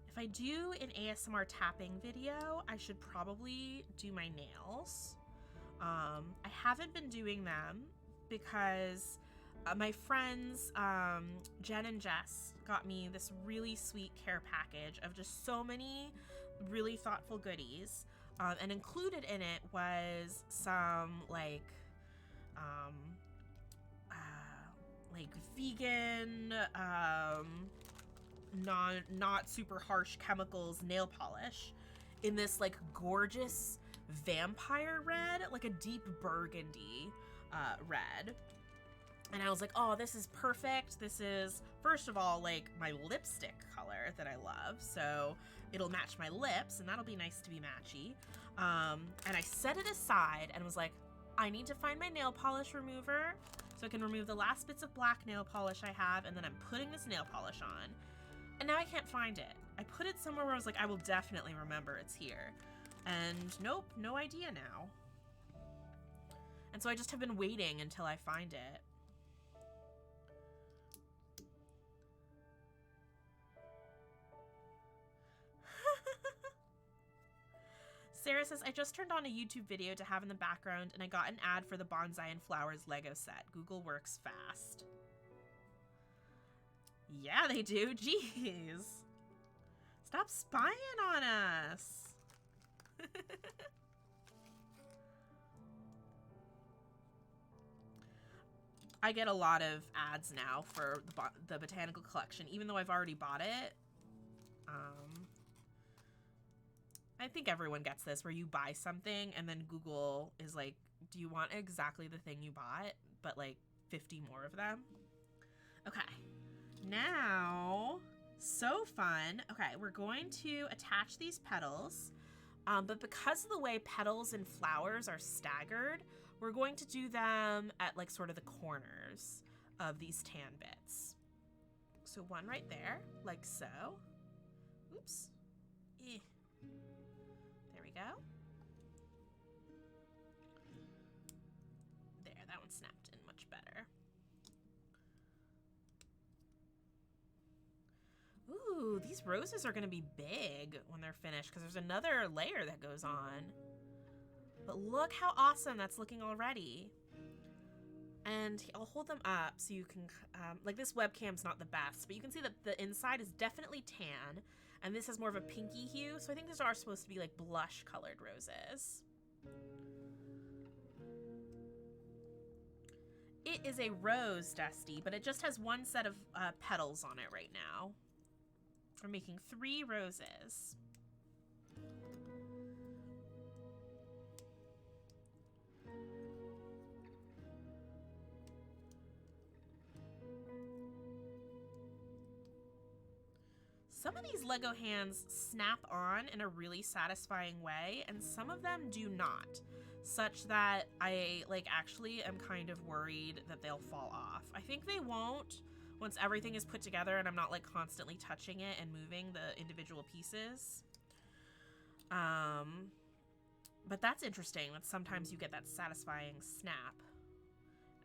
If I do an ASMR tapping video, I should probably do my nails. I haven't been doing them because my friends, Jen and Jess, got me this really sweet care package of just so many really thoughtful goodies. And included in it was some like vegan, not super harsh chemicals nail polish in this like gorgeous vampire red, like a deep burgundy red. And I was like, oh, this is perfect. This is, first of all, like my lipstick color that I love. So it'll match my lips and that'll be nice to be matchy. And I set it aside and was like, I need to find my nail polish remover so I can remove the last bits of black nail polish I have. And then I'm putting this nail polish on. And now I can't find it. I put it somewhere where I was like, I will definitely remember it's here. And nope, no idea now. And so I just have been waiting until I find it. Sarah says, I just turned on a YouTube video to have in the background and I got an ad for the Bonsai and Flowers Lego set. Google works fast. Yeah, they do. Jeez. Stop spying on us. I get a lot of ads now for the Botanical collection, even though I've already bought it. I think everyone gets this, where you buy something and then Google is like, do you want exactly the thing you bought, but like 50 more of them? Okay. Now, so fun. Okay, we're going to attach these petals, but because of the way petals and flowers are staggered, we're going to do them at like sort of the corners of these tan bits. So one right there, like so. Oops. Eh. There we go. There, that one snapped in much better. Ooh, these roses are gonna be big when they're finished because there's another layer that goes on. But look how awesome that's looking already. And I'll hold them up so you can, like this webcam's not the best, but you can see that the inside is definitely tan, and this has more of a pinky hue, so I think these are supposed to be like blush colored roses. It is a rose, Dusty, but it just has one set of petals on it right now. We're making 3 roses. Some of these Lego hands snap on in a really satisfying way, and some of them do not, such that I actually am kind of worried that they'll fall off. I think they won't once everything is put together and I'm not like constantly touching it and moving the individual pieces. But that's interesting that sometimes you get that satisfying snap,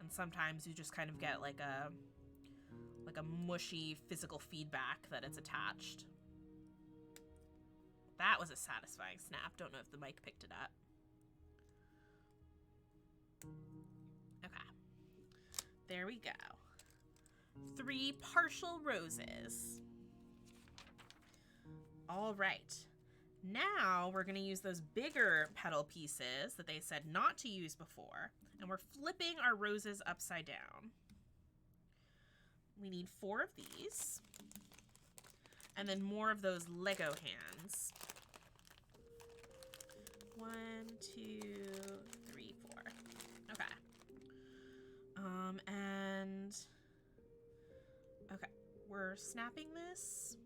and sometimes you just kind of get like a mushy physical feedback that it's attached. That was a satisfying snap. Don't know if the mic picked it up. Okay. There we go. 3 partial roses. All right. Now we're going to use those bigger petal pieces that they said not to use before, and we're flipping our roses upside down. We need 4 of these, and then more of those Lego hands. 1, 2, 3, 4. Okay. And okay, we're snapping this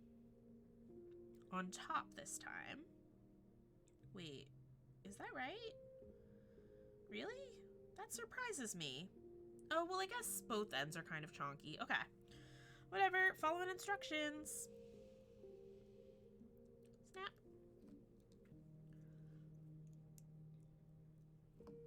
on top this time. Wait, is that right? Really? That surprises me. Oh, well, I guess both ends are kind of chonky. Okay. Whatever, following instructions. Snap. Okay.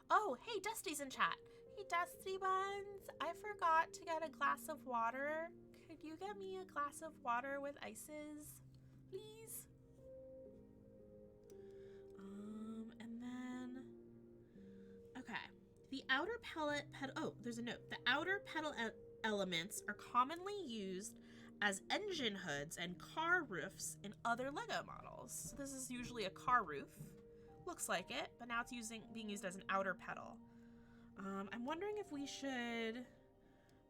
Oh, hey, Dusty's in chat. Hey, Dusty Buns. I forgot to get a glass of water. Could you get me a glass of water with ices, please? And then, okay. The outer there's a note. The outer petal elements are commonly used as engine hoods and car roofs in other Lego models. So this is usually a car roof. Looks like it, but now it's being used as an outer petal. I'm wondering if we should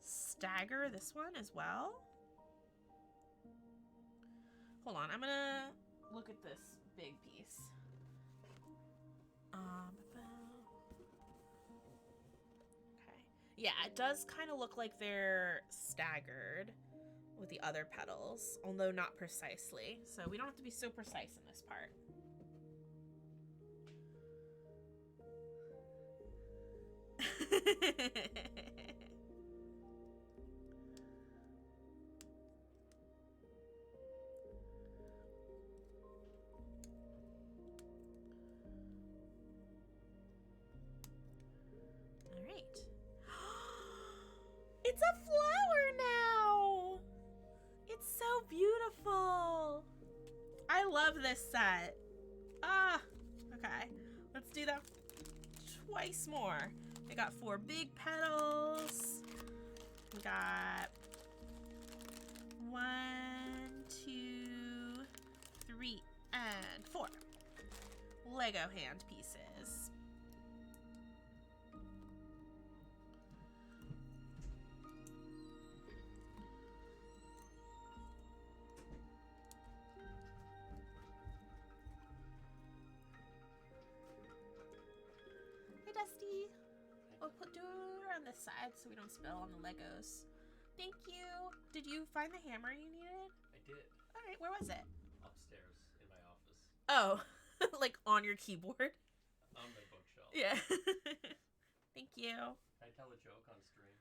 stagger this one as well. Hold on, I'm gonna look at this big piece. Okay. Yeah, it does kind of look like they're staggered with the other petals, although not precisely. So we don't have to be so precise in this part. love this set. Ah, okay. Let's do that twice more. We got 4 big petals. We got 1, 2, 3, and 4 Lego hand pieces. Hey, Dusty. We'll do it on this side so we don't spill on the Legos. Thank you. Did you find the hammer you needed? I did. All right, where was it? Upstairs in my office. Oh, like on your keyboard? On my bookshelf. Yeah. Thank you. Can I tell a joke on stream?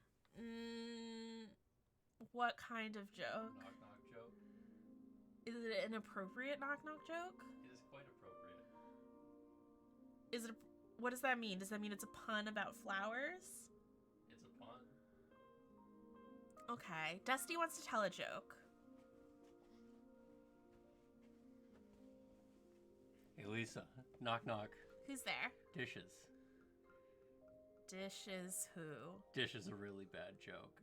What kind of joke? Knock knock joke. Is it an appropriate knock knock joke? It is quite appropriate. Is it? What does that mean? Does that mean it's a pun about flowers? It's a pun. Okay. Dusty wants to tell a joke. Hey, Lisa. Knock knock. Who's there? Dishes. Dishes who? Dish is a really bad joke.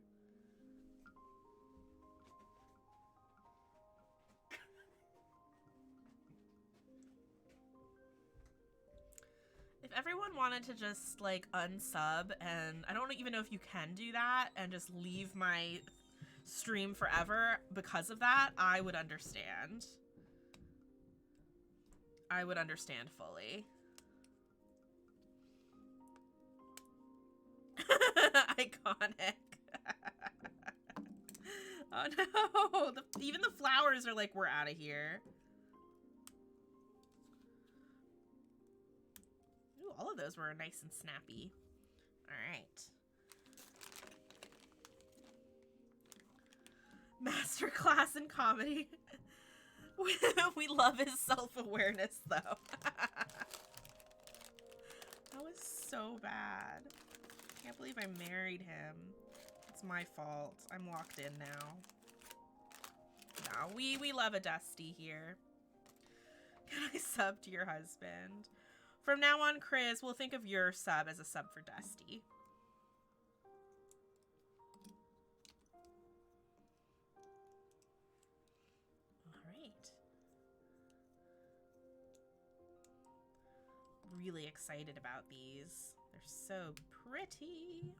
If everyone wanted to just, like, unsub, and I don't even know if you can do that, and just leave my stream forever because of that, I would understand. I would understand fully. Iconic. Oh no! Even the flowers are like, we're out of here. Ooh, all of those were nice and snappy. Alright. Masterclass in comedy. We love his self-awareness, though. That was so bad. Can't believe I married him. It's my fault. I'm locked in now. No, we love a Dusty here. Can I sub to your husband? From now on, Chris, we'll think of your sub as a sub for Dusty. Really excited about these. They're so pretty.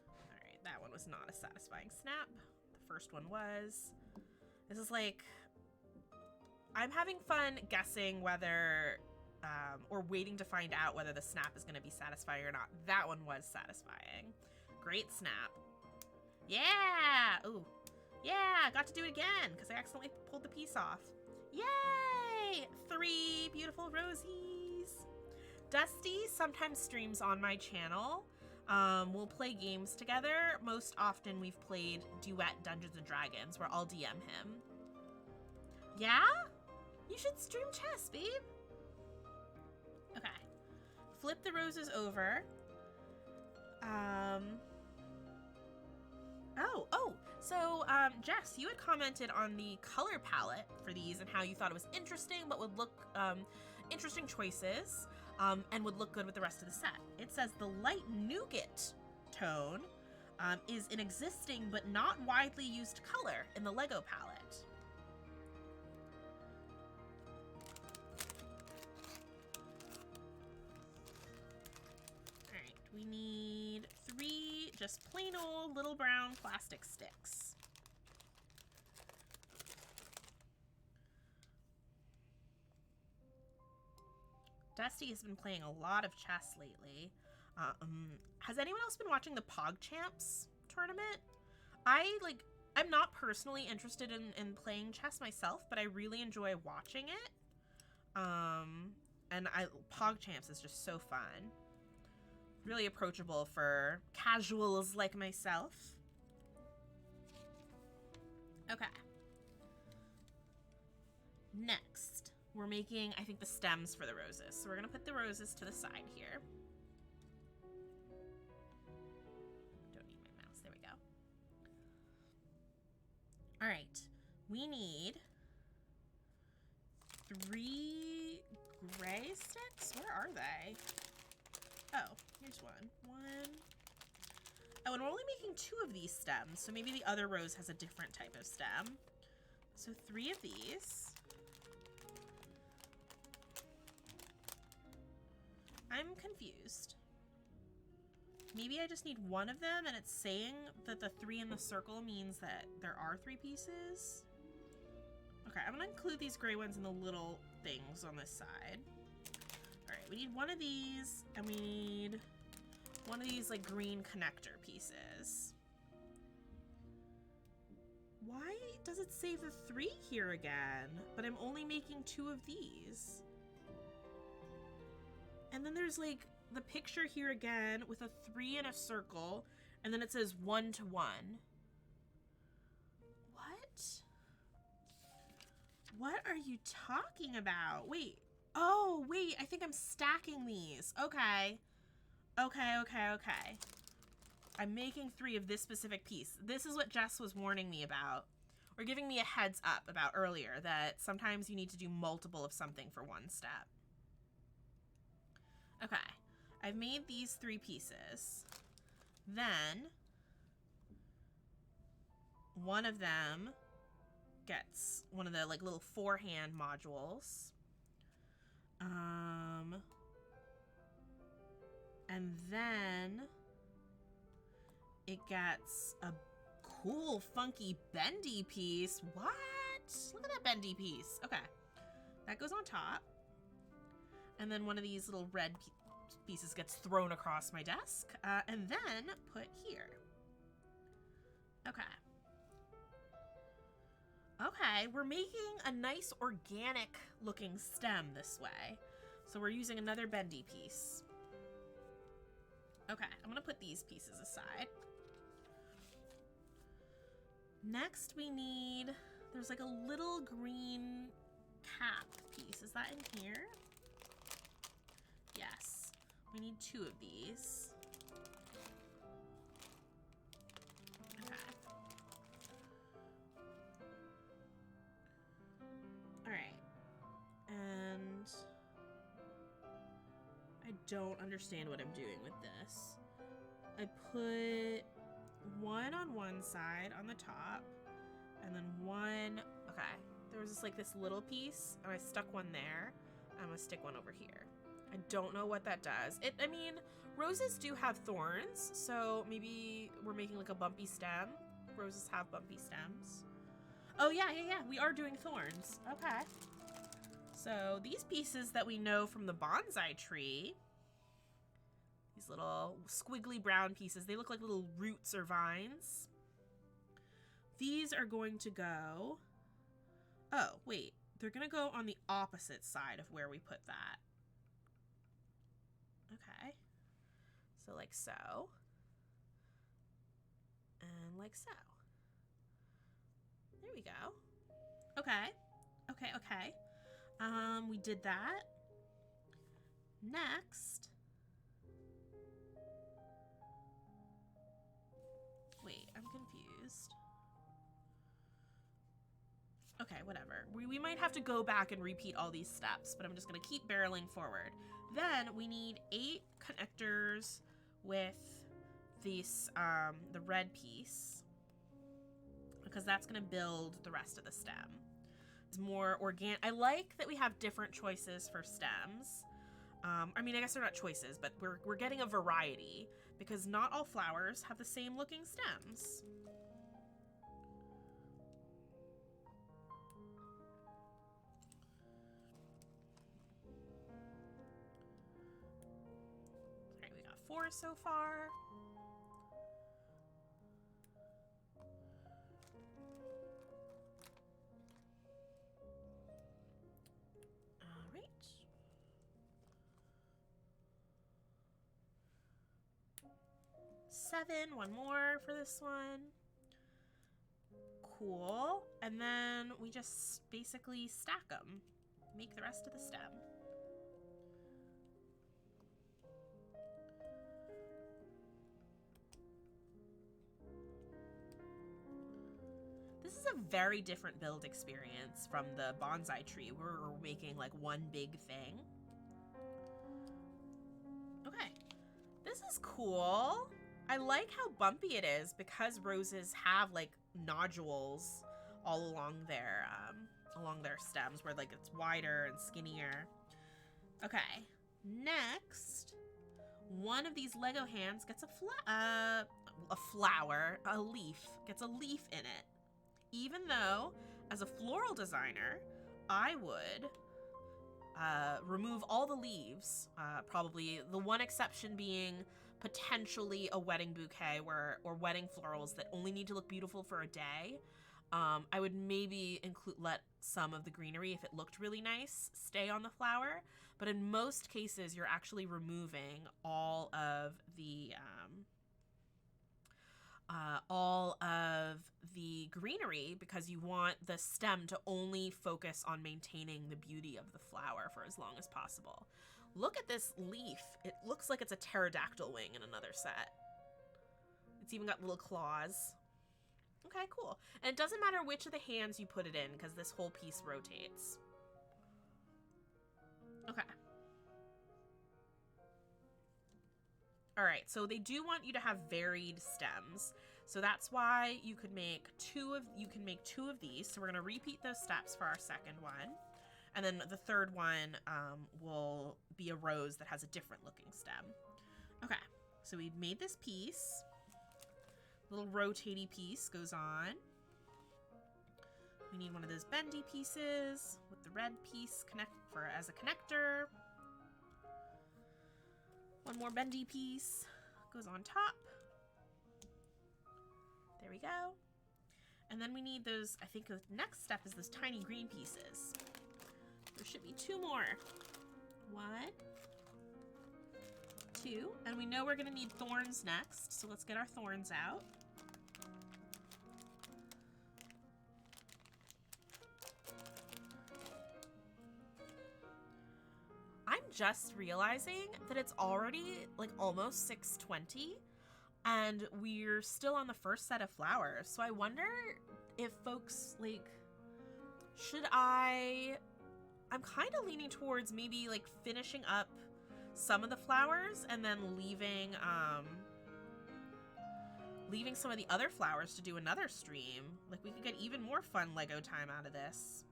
Alright, that one was not a satisfying snap. The first one was. This is like... I'm having fun guessing whether... or waiting to find out whether the snap is going to be satisfying or not. That one was satisfying. Great snap. Yeah! Ooh. Yeah! Got to do it again because I accidentally pulled the piece off. Yay! 3 beautiful rosies. Dusty sometimes streams on my channel. We'll play games together. Most often we've played Duet Dungeons & Dragons where I'll DM him. Yeah? You should stream chess, babe. Okay. Flip the roses over. So, Jess, you had commented on the color palette for these and how you thought it was interesting, but would look, interesting choices, and would look good with the rest of the set. It says the light nougat tone is an existing but not widely used color in the Lego palette. Alright, we need 3 just plain old little brown plastic sticks. Dusty has been playing a lot of chess lately. Has anyone else been watching the PogChamps tournament? I'm not personally interested in playing chess myself, but I really enjoy watching it. And PogChamps is just so fun. Really approachable for casuals like myself. Okay. Next, we're making, I think, the stems for the roses. So we're going to put the roses to the side here. Don't need my mouse. There we go. All right. We need 3 gray sticks? Where are they? Oh, here's one. Oh, and we're only making 2 of these stems, so maybe the other rose has a different type of stem. So 3 of these. I'm confused. Maybe I just need 1 of them and it's saying that the 3 in the circle means that there are 3 pieces. Okay, I'm gonna include these gray ones in the little things on this side. All right, we need 1 of these and we need 1 of these like green connector pieces. Why does it say the 3 here again? But I'm only making 2 of these. And then there's like the picture here again with a 3 in a circle, and then it says 1 to 1. What are you talking about? Wait. Oh, wait, I think I'm stacking these. Okay. Okay. I'm making 3 of this specific piece. This is what Jess was warning me about, or giving me a heads up about earlier, that sometimes you need to do multiple of something for 1 step. Okay, I've made these 3 pieces. Then, one of them gets one of the like little 4-hand modules. And then it gets a cool, funky, bendy piece. What? Look at that bendy piece. Okay, that goes on top. And then one of these little red pieces gets thrown across my desk, and then put here. Okay. Okay, we're making a nice organic looking stem this way. So we're using another bendy piece. Okay, I'm gonna put these pieces aside. Next we need, there's like a little green cap piece. Is that in here? Yes, we need 2 of these. Okay. All right. And I don't understand what I'm doing with this. I put 1 on one side on the top, and then 1, okay. There was just like this little piece, and I stuck 1 there. I'm gonna stick 1 over here. I don't know what that does. I mean, roses do have thorns, so maybe we're making like a bumpy stem. Roses have bumpy stems. Oh yeah, we are doing thorns. Okay. So these pieces that we know from the bonsai tree, these little squiggly brown pieces, they look like little roots or vines. These are going to go, oh wait, they're gonna go on the opposite side of where we put that. Okay, so like so, and like so. There we go. Okay. We did that. Next, wait, I'm confused. Okay, whatever. We might have to go back and repeat all these steps, but I'm just gonna keep barreling forward. Then we need 8 connectors with this, the red piece, because that's gonna build the rest of the stem. It's more organic. I like that we have different choices for stems. I mean, I guess they're not choices, but we're getting a variety, because not all flowers have the same looking stems. Alright, we got 4 so far. Alright. 7, 1 more for this one. Cool. And then we just basically stack them. Make the rest of the stem. This is a very different build experience from the bonsai tree where we're making like one big thing. Okay, this is cool. I like how bumpy it is because roses have like nodules all along their stems where like it's wider and skinnier. Okay, next, one of these Lego hands gets a leaf, gets a leaf in it. Even though, as a floral designer, I would remove all the leaves, probably the one exception being potentially a wedding bouquet or wedding florals that only need to look beautiful for a day. I would maybe let some of the greenery, if it looked really nice, stay on the flower. But in most cases, you're actually removing all of the greenery because you want the stem to only focus on maintaining the beauty of the flower for as long as possible. Look at this leaf. It looks like it's a pterodactyl wing in another set. It's even got little claws. Okay, cool. And it doesn't matter which of the hands you put it in because this whole piece rotates. Okay. All right, so they do want you to have varied stems. So that's why you can make two of these. So we're going to repeat those steps for our second one. And then the third one will be a rose that has a different looking stem. Okay, so we've made this piece. Little rotaty piece goes on. We need one of those bendy pieces with the red piece as a connector. One more bendy piece goes on top. There we go. And then we need those, I think the next step is those tiny green pieces. There should be two more. 1, 2, and we know we're gonna need thorns next, so let's get our thorns out. I'm just realizing that it's already like almost 6:20 and we're still on the first set of flowers. So I wonder if folks like, I'm kind of leaning towards maybe like finishing up some of the flowers and then leaving some of the other flowers to do another stream. Like we could get even more fun Lego time out of this.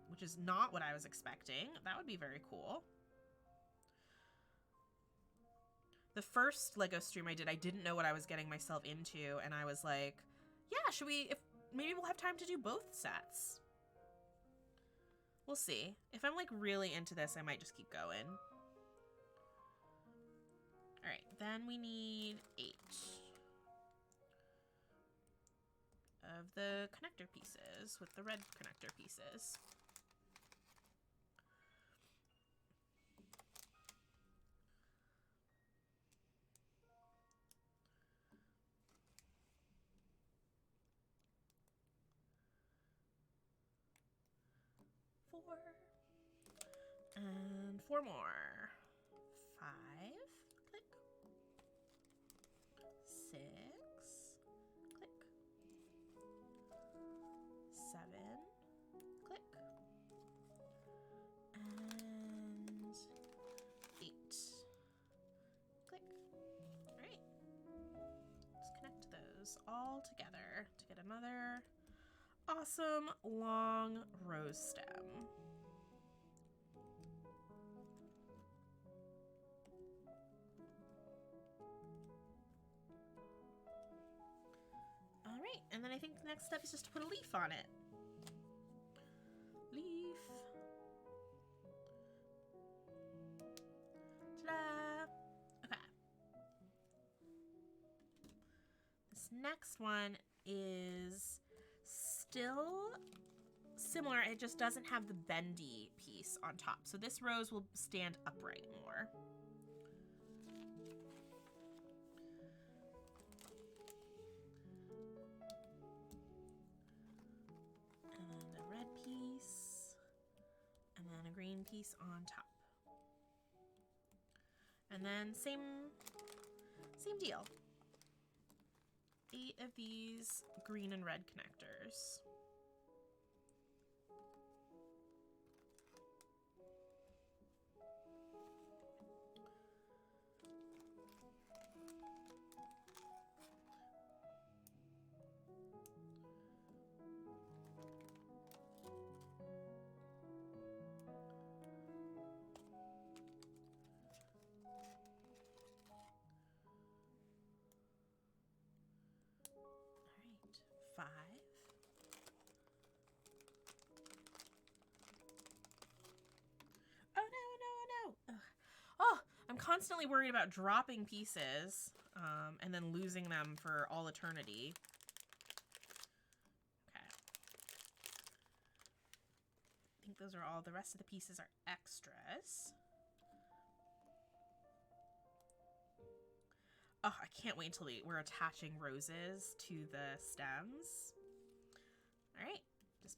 Which is not what I was expecting. That would be very cool. The first Lego stream I didn't know what I was getting myself into, and I was like, yeah, maybe we'll have time to do both sets. We'll see. If I'm like really into this, I might just keep going. All right, then we need 8 of the connector pieces with the red connector pieces. And 4 more. 5, click. 6, click. 7, click. And 8, click. All right. Let's connect those all together to get another awesome long rose stem. And then I think the next step is just to put a leaf on it. Leaf. Ta-da! Okay. This next one is still similar. It just doesn't have the bendy piece on top. So this rose will stand upright more. Green piece on top. And then same deal. 8 of these green and red connectors. Five. Oh no. Ugh. Oh, I'm constantly worried about dropping pieces and then losing them for all eternity. Okay. I think those are all. The rest of the pieces are extras. Oh, I can't wait until we're attaching roses to the stems. All right, just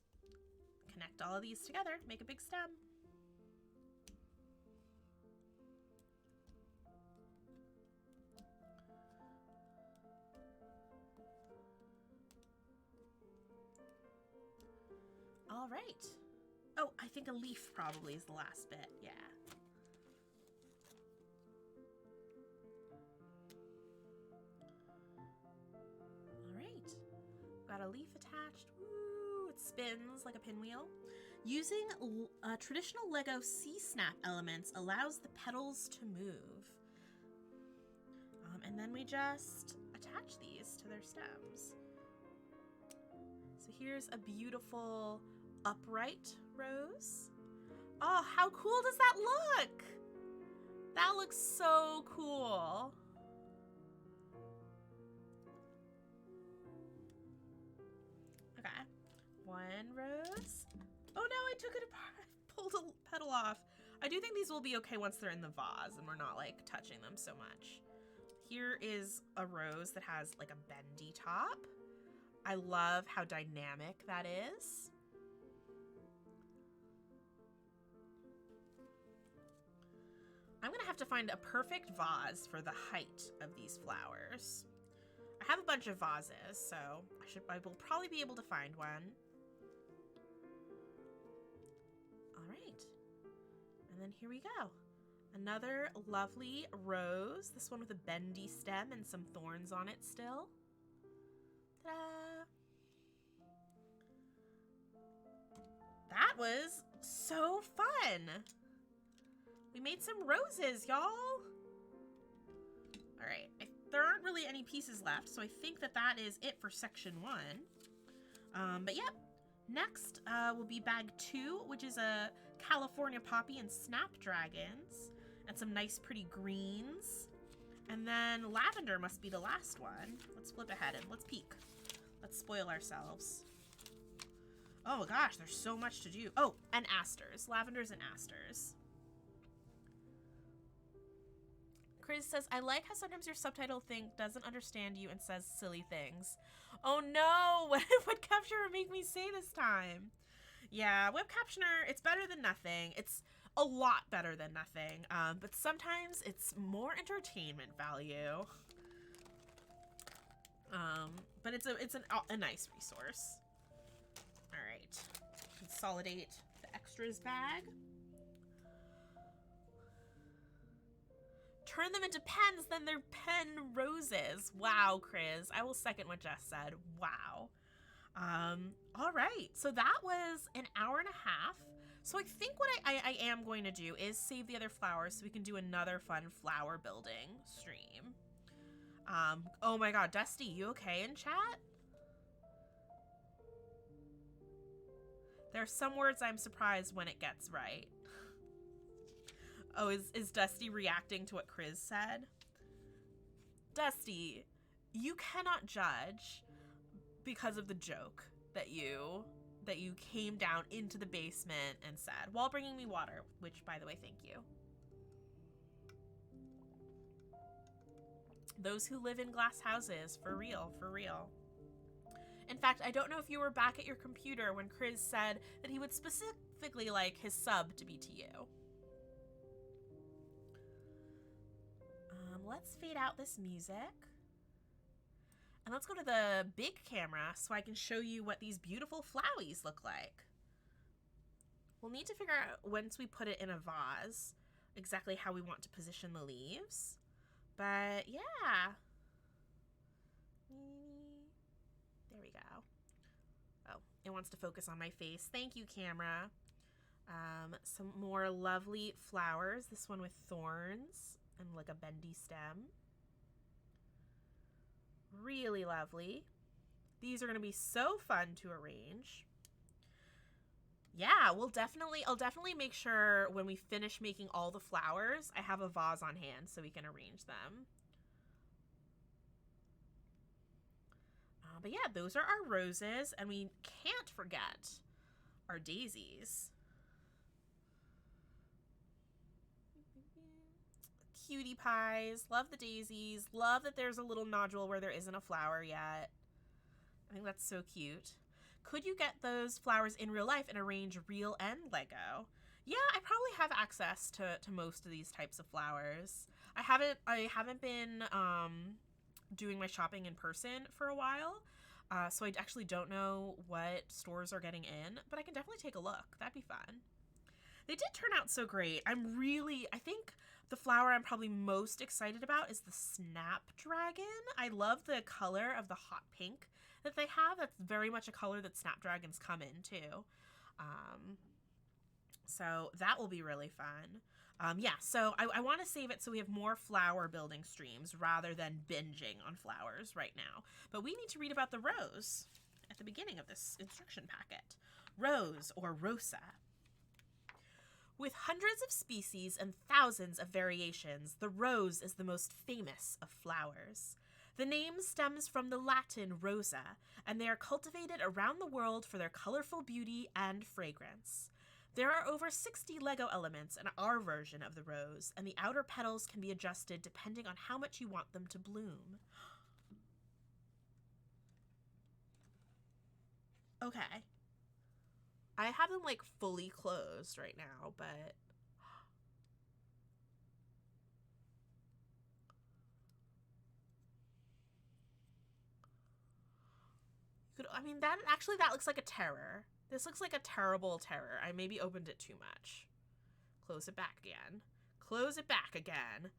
connect all of these together, make a big stem. All right. Oh, I think a leaf probably is the last bit, yeah. Got a leaf attached. Woo! It spins like a pinwheel. Using traditional Lego C-snap elements allows the petals to move. And then we just attach these to their stems. So here's a beautiful upright rose. Oh, how cool does that look? That looks so cool. Okay, one rose. Oh no, I took it apart. I pulled a petal off. I do think these will be okay once they're in the vase and we're not like touching them so much. Here is a rose that has like a bendy top. I love how dynamic that is. I'm gonna have to find a perfect vase for the height of these flowers. I have a bunch of vases, so I will probably be able to find one. All right. And then here we go. Another lovely rose. This one with a bendy stem and some thorns on it still. Ta-da! That was so fun. We made some roses, y'all. All right. There aren't really any pieces left, so I think that is it for section 1. But yep, next will be bag 2, which is a California poppy and snapdragons, and some nice pretty greens. And then lavender must be the last one. Let's flip ahead and let's peek. Let's spoil ourselves. Oh gosh, there's so much to do. Oh, and asters. Lavenders and asters. Chris says, I like how sometimes your subtitle thing doesn't understand you and says silly things. Oh no, what did Web Captioner make me say this time? Yeah, Web Captioner, it's better than nothing. It's a lot better than nothing, but sometimes it's more entertainment value. But it's a nice resource. All right, consolidate the extras bag. Turn them into pens, then they're pen roses. Wow, Chris. I will second what Jess said. Wow. All right. So that was an hour and a half. So I think what I am going to do is save the other flowers so we can do another fun flower building stream. Oh my God, Dusty, you okay in chat? There are some words I'm surprised when it gets right. Oh, is Dusty reacting to what Chris said? Dusty, you cannot judge because of the joke that you came down into the basement and said while bringing me water, which, by the way, thank you. Those who live in glass houses, for real, for real. In fact, I don't know if you were back at your computer when Chris said that he would specifically like his sub to be to you. Let's fade out this music. And let's go to the big camera so I can show you what these beautiful flowies look like. We'll need to figure out, once we put it in a vase, exactly how we want to position the leaves. But yeah. There we go. Oh, it wants to focus on my face. Thank you, camera. Some more lovely flowers. This one with thorns and like a bendy stem. Really lovely. These are going to be so fun to arrange. Yeah, I'll definitely make sure when we finish making all the flowers, I have a vase on hand so we can arrange them. But yeah, those are our roses, and we can't forget our daisies. Cutie pies. Love the daisies. Love that there's a little nodule where there isn't a flower yet. I think that's so cute. Could you get those flowers in real life and arrange real and Lego? Yeah, I probably have access to most of these types of flowers. I haven't been doing my shopping in person for a while, so I actually don't know what stores are getting in, but I can definitely take a look. That'd be fun. They did turn out so great. I think the flower I'm probably most excited about is the Snapdragon. I love the color of the hot pink that they have. That's very much a color that Snapdragons come in too. So that will be really fun. Yeah, so I want to save it so we have more flower building streams rather than binging on flowers right now. But we need to read about the rose at the beginning of this instruction packet. Rose, or Rosa. With hundreds of species and thousands of variations, the rose is the most famous of flowers. The name stems from the Latin rosa, and they are cultivated around the world for their colorful beauty and fragrance. There are over 60 Lego elements in our version of the rose, and the outer petals can be adjusted depending on how much you want them to bloom. Okay. I have them like fully closed right now, but that looks like a terror. This looks like a terrible terror. I maybe opened it too much. Close it back again. Close it back again.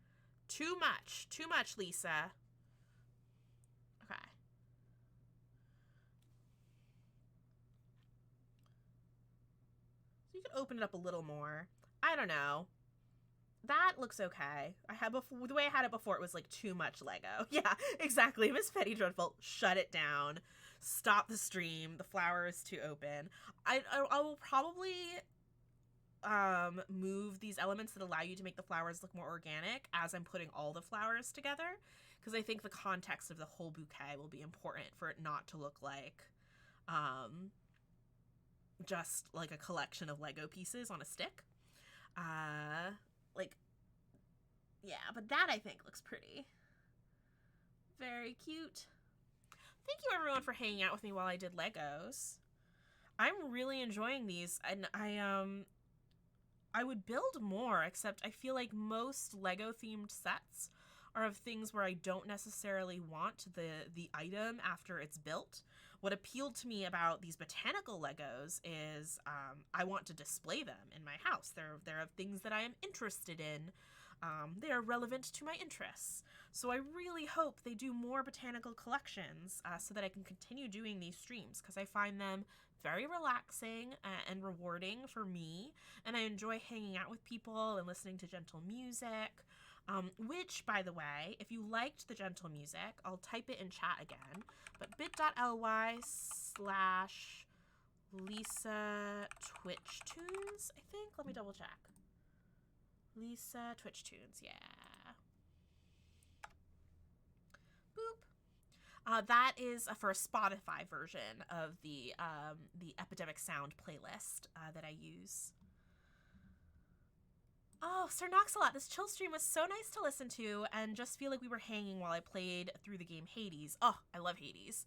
Too much, Lysa. Okay. So you could open it up a little more. I don't know. That looks okay. The way I had it before, it was like too much Lego. Yeah, exactly. Miss Petty Dreadful, shut it down. Stop the stream. The flower is too open. I will probably move these elements that allow you to make the flowers look more organic as I'm putting all the flowers together, because I think the context of the whole bouquet will be important for it not to look like just like a collection of Lego pieces on a stick. Yeah, but that I think looks pretty. Very cute. Thank you everyone for hanging out with me while I did Legos. I'm really enjoying these, and I would build more, except I feel like most Lego themed sets are of things where I don't necessarily want the item after it's built. What appealed to me about these botanical Legos is I want to display them in my house. They're of things that I am interested in. They are relevant to my interests. So I really hope they do more botanical collections so that I can continue doing these streams, because I find them very relaxing and rewarding for me, and I enjoy hanging out with people and listening to gentle music. Which, by the way, if you liked the gentle music, I'll type it in chat again, but bit.ly/Lysa Twitch Tunes, I think. Let me double check. Lysa Twitch Tunes, yeah. Boop. That is for a Spotify version of the Epidemic Sound playlist that I use. Oh, Sir Noxalot, this chill stream was so nice to listen to and just feel like we were hanging while I played through the game Hades. Oh, I love Hades.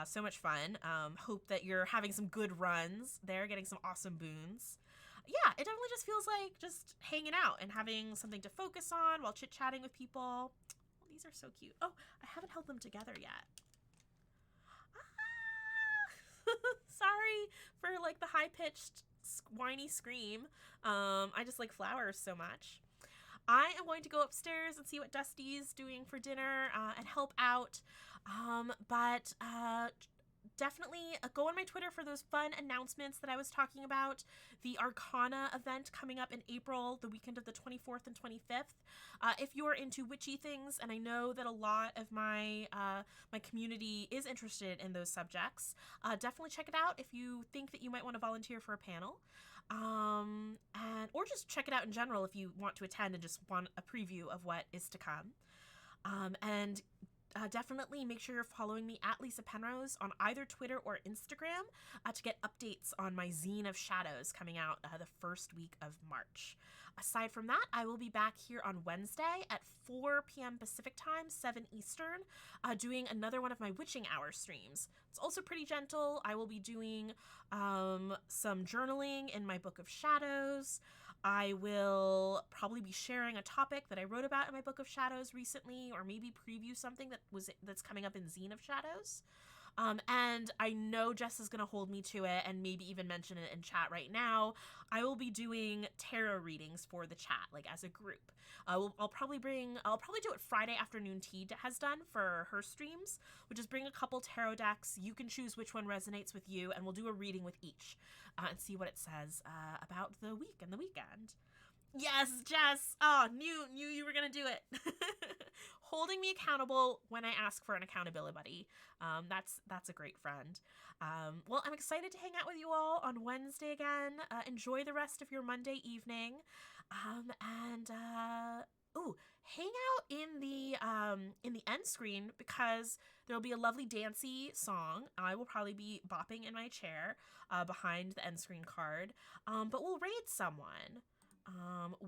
So much fun. Hope that you're having some good runs there, getting some awesome boons. Yeah, it definitely just feels like just hanging out and having something to focus on while chit-chatting with people. Oh, these are so cute. Oh, I haven't held them together yet. Sorry for like the high-pitched whiny scream. I just like flowers so much. I am going to go upstairs and see what Dusty's doing for dinner and help out. But definitely go on my Twitter for those fun announcements that I was talking about. The Arcana event coming up in April, the weekend of the 24th and 25th. If you're into witchy things, and I know that a lot of my my community is interested in those subjects, definitely check it out if you think that you might want to volunteer for a panel. And or just check it out in general if you want to attend and just want a preview of what is to come. And definitely make sure you're following me at Lysa Penrose on either Twitter or Instagram to get updates on my Zine of Shadows coming out the first week of March. Aside from that, I will be back here on Wednesday at 4 p.m. Pacific Time, 7 Eastern, doing another one of my Witching Hour streams. It's also pretty gentle. I will be doing some journaling in my Book of Shadows. I will probably be sharing a topic that I wrote about in my Book of Shadows recently, or maybe preview something that's coming up in Zine of Shadows. And I know Jess is going to hold me to it and maybe even mention it in chat right now. I will be doing tarot readings for the chat, like as a group. I'll probably do what Friday Afternoon Tea has done for her streams, which is bring a couple tarot decks. You can choose which one resonates with you, and we'll do a reading with each and see what it says about the week and the weekend. Yes, Jess. Oh, knew you were gonna do it. Holding me accountable when I ask for an accountability buddy. That's a great friend. Well, I'm excited to hang out with you all on Wednesday again. Enjoy the rest of your Monday evening. Hang out in the end screen because there'll be a lovely dancey song. I will probably be bopping in my chair behind the end screen card. But we'll raid someone.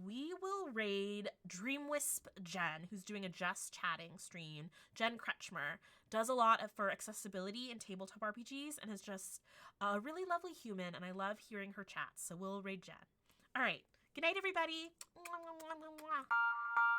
We will raid Dreamwisp Jen, who's doing a Just Chatting stream. Jen Kretschmer does a lot for accessibility in tabletop RPGs and is just a really lovely human, and I love hearing her chats, so we'll raid Jen. All right, good night, everybody. Mwah, mwah, mwah, mwah.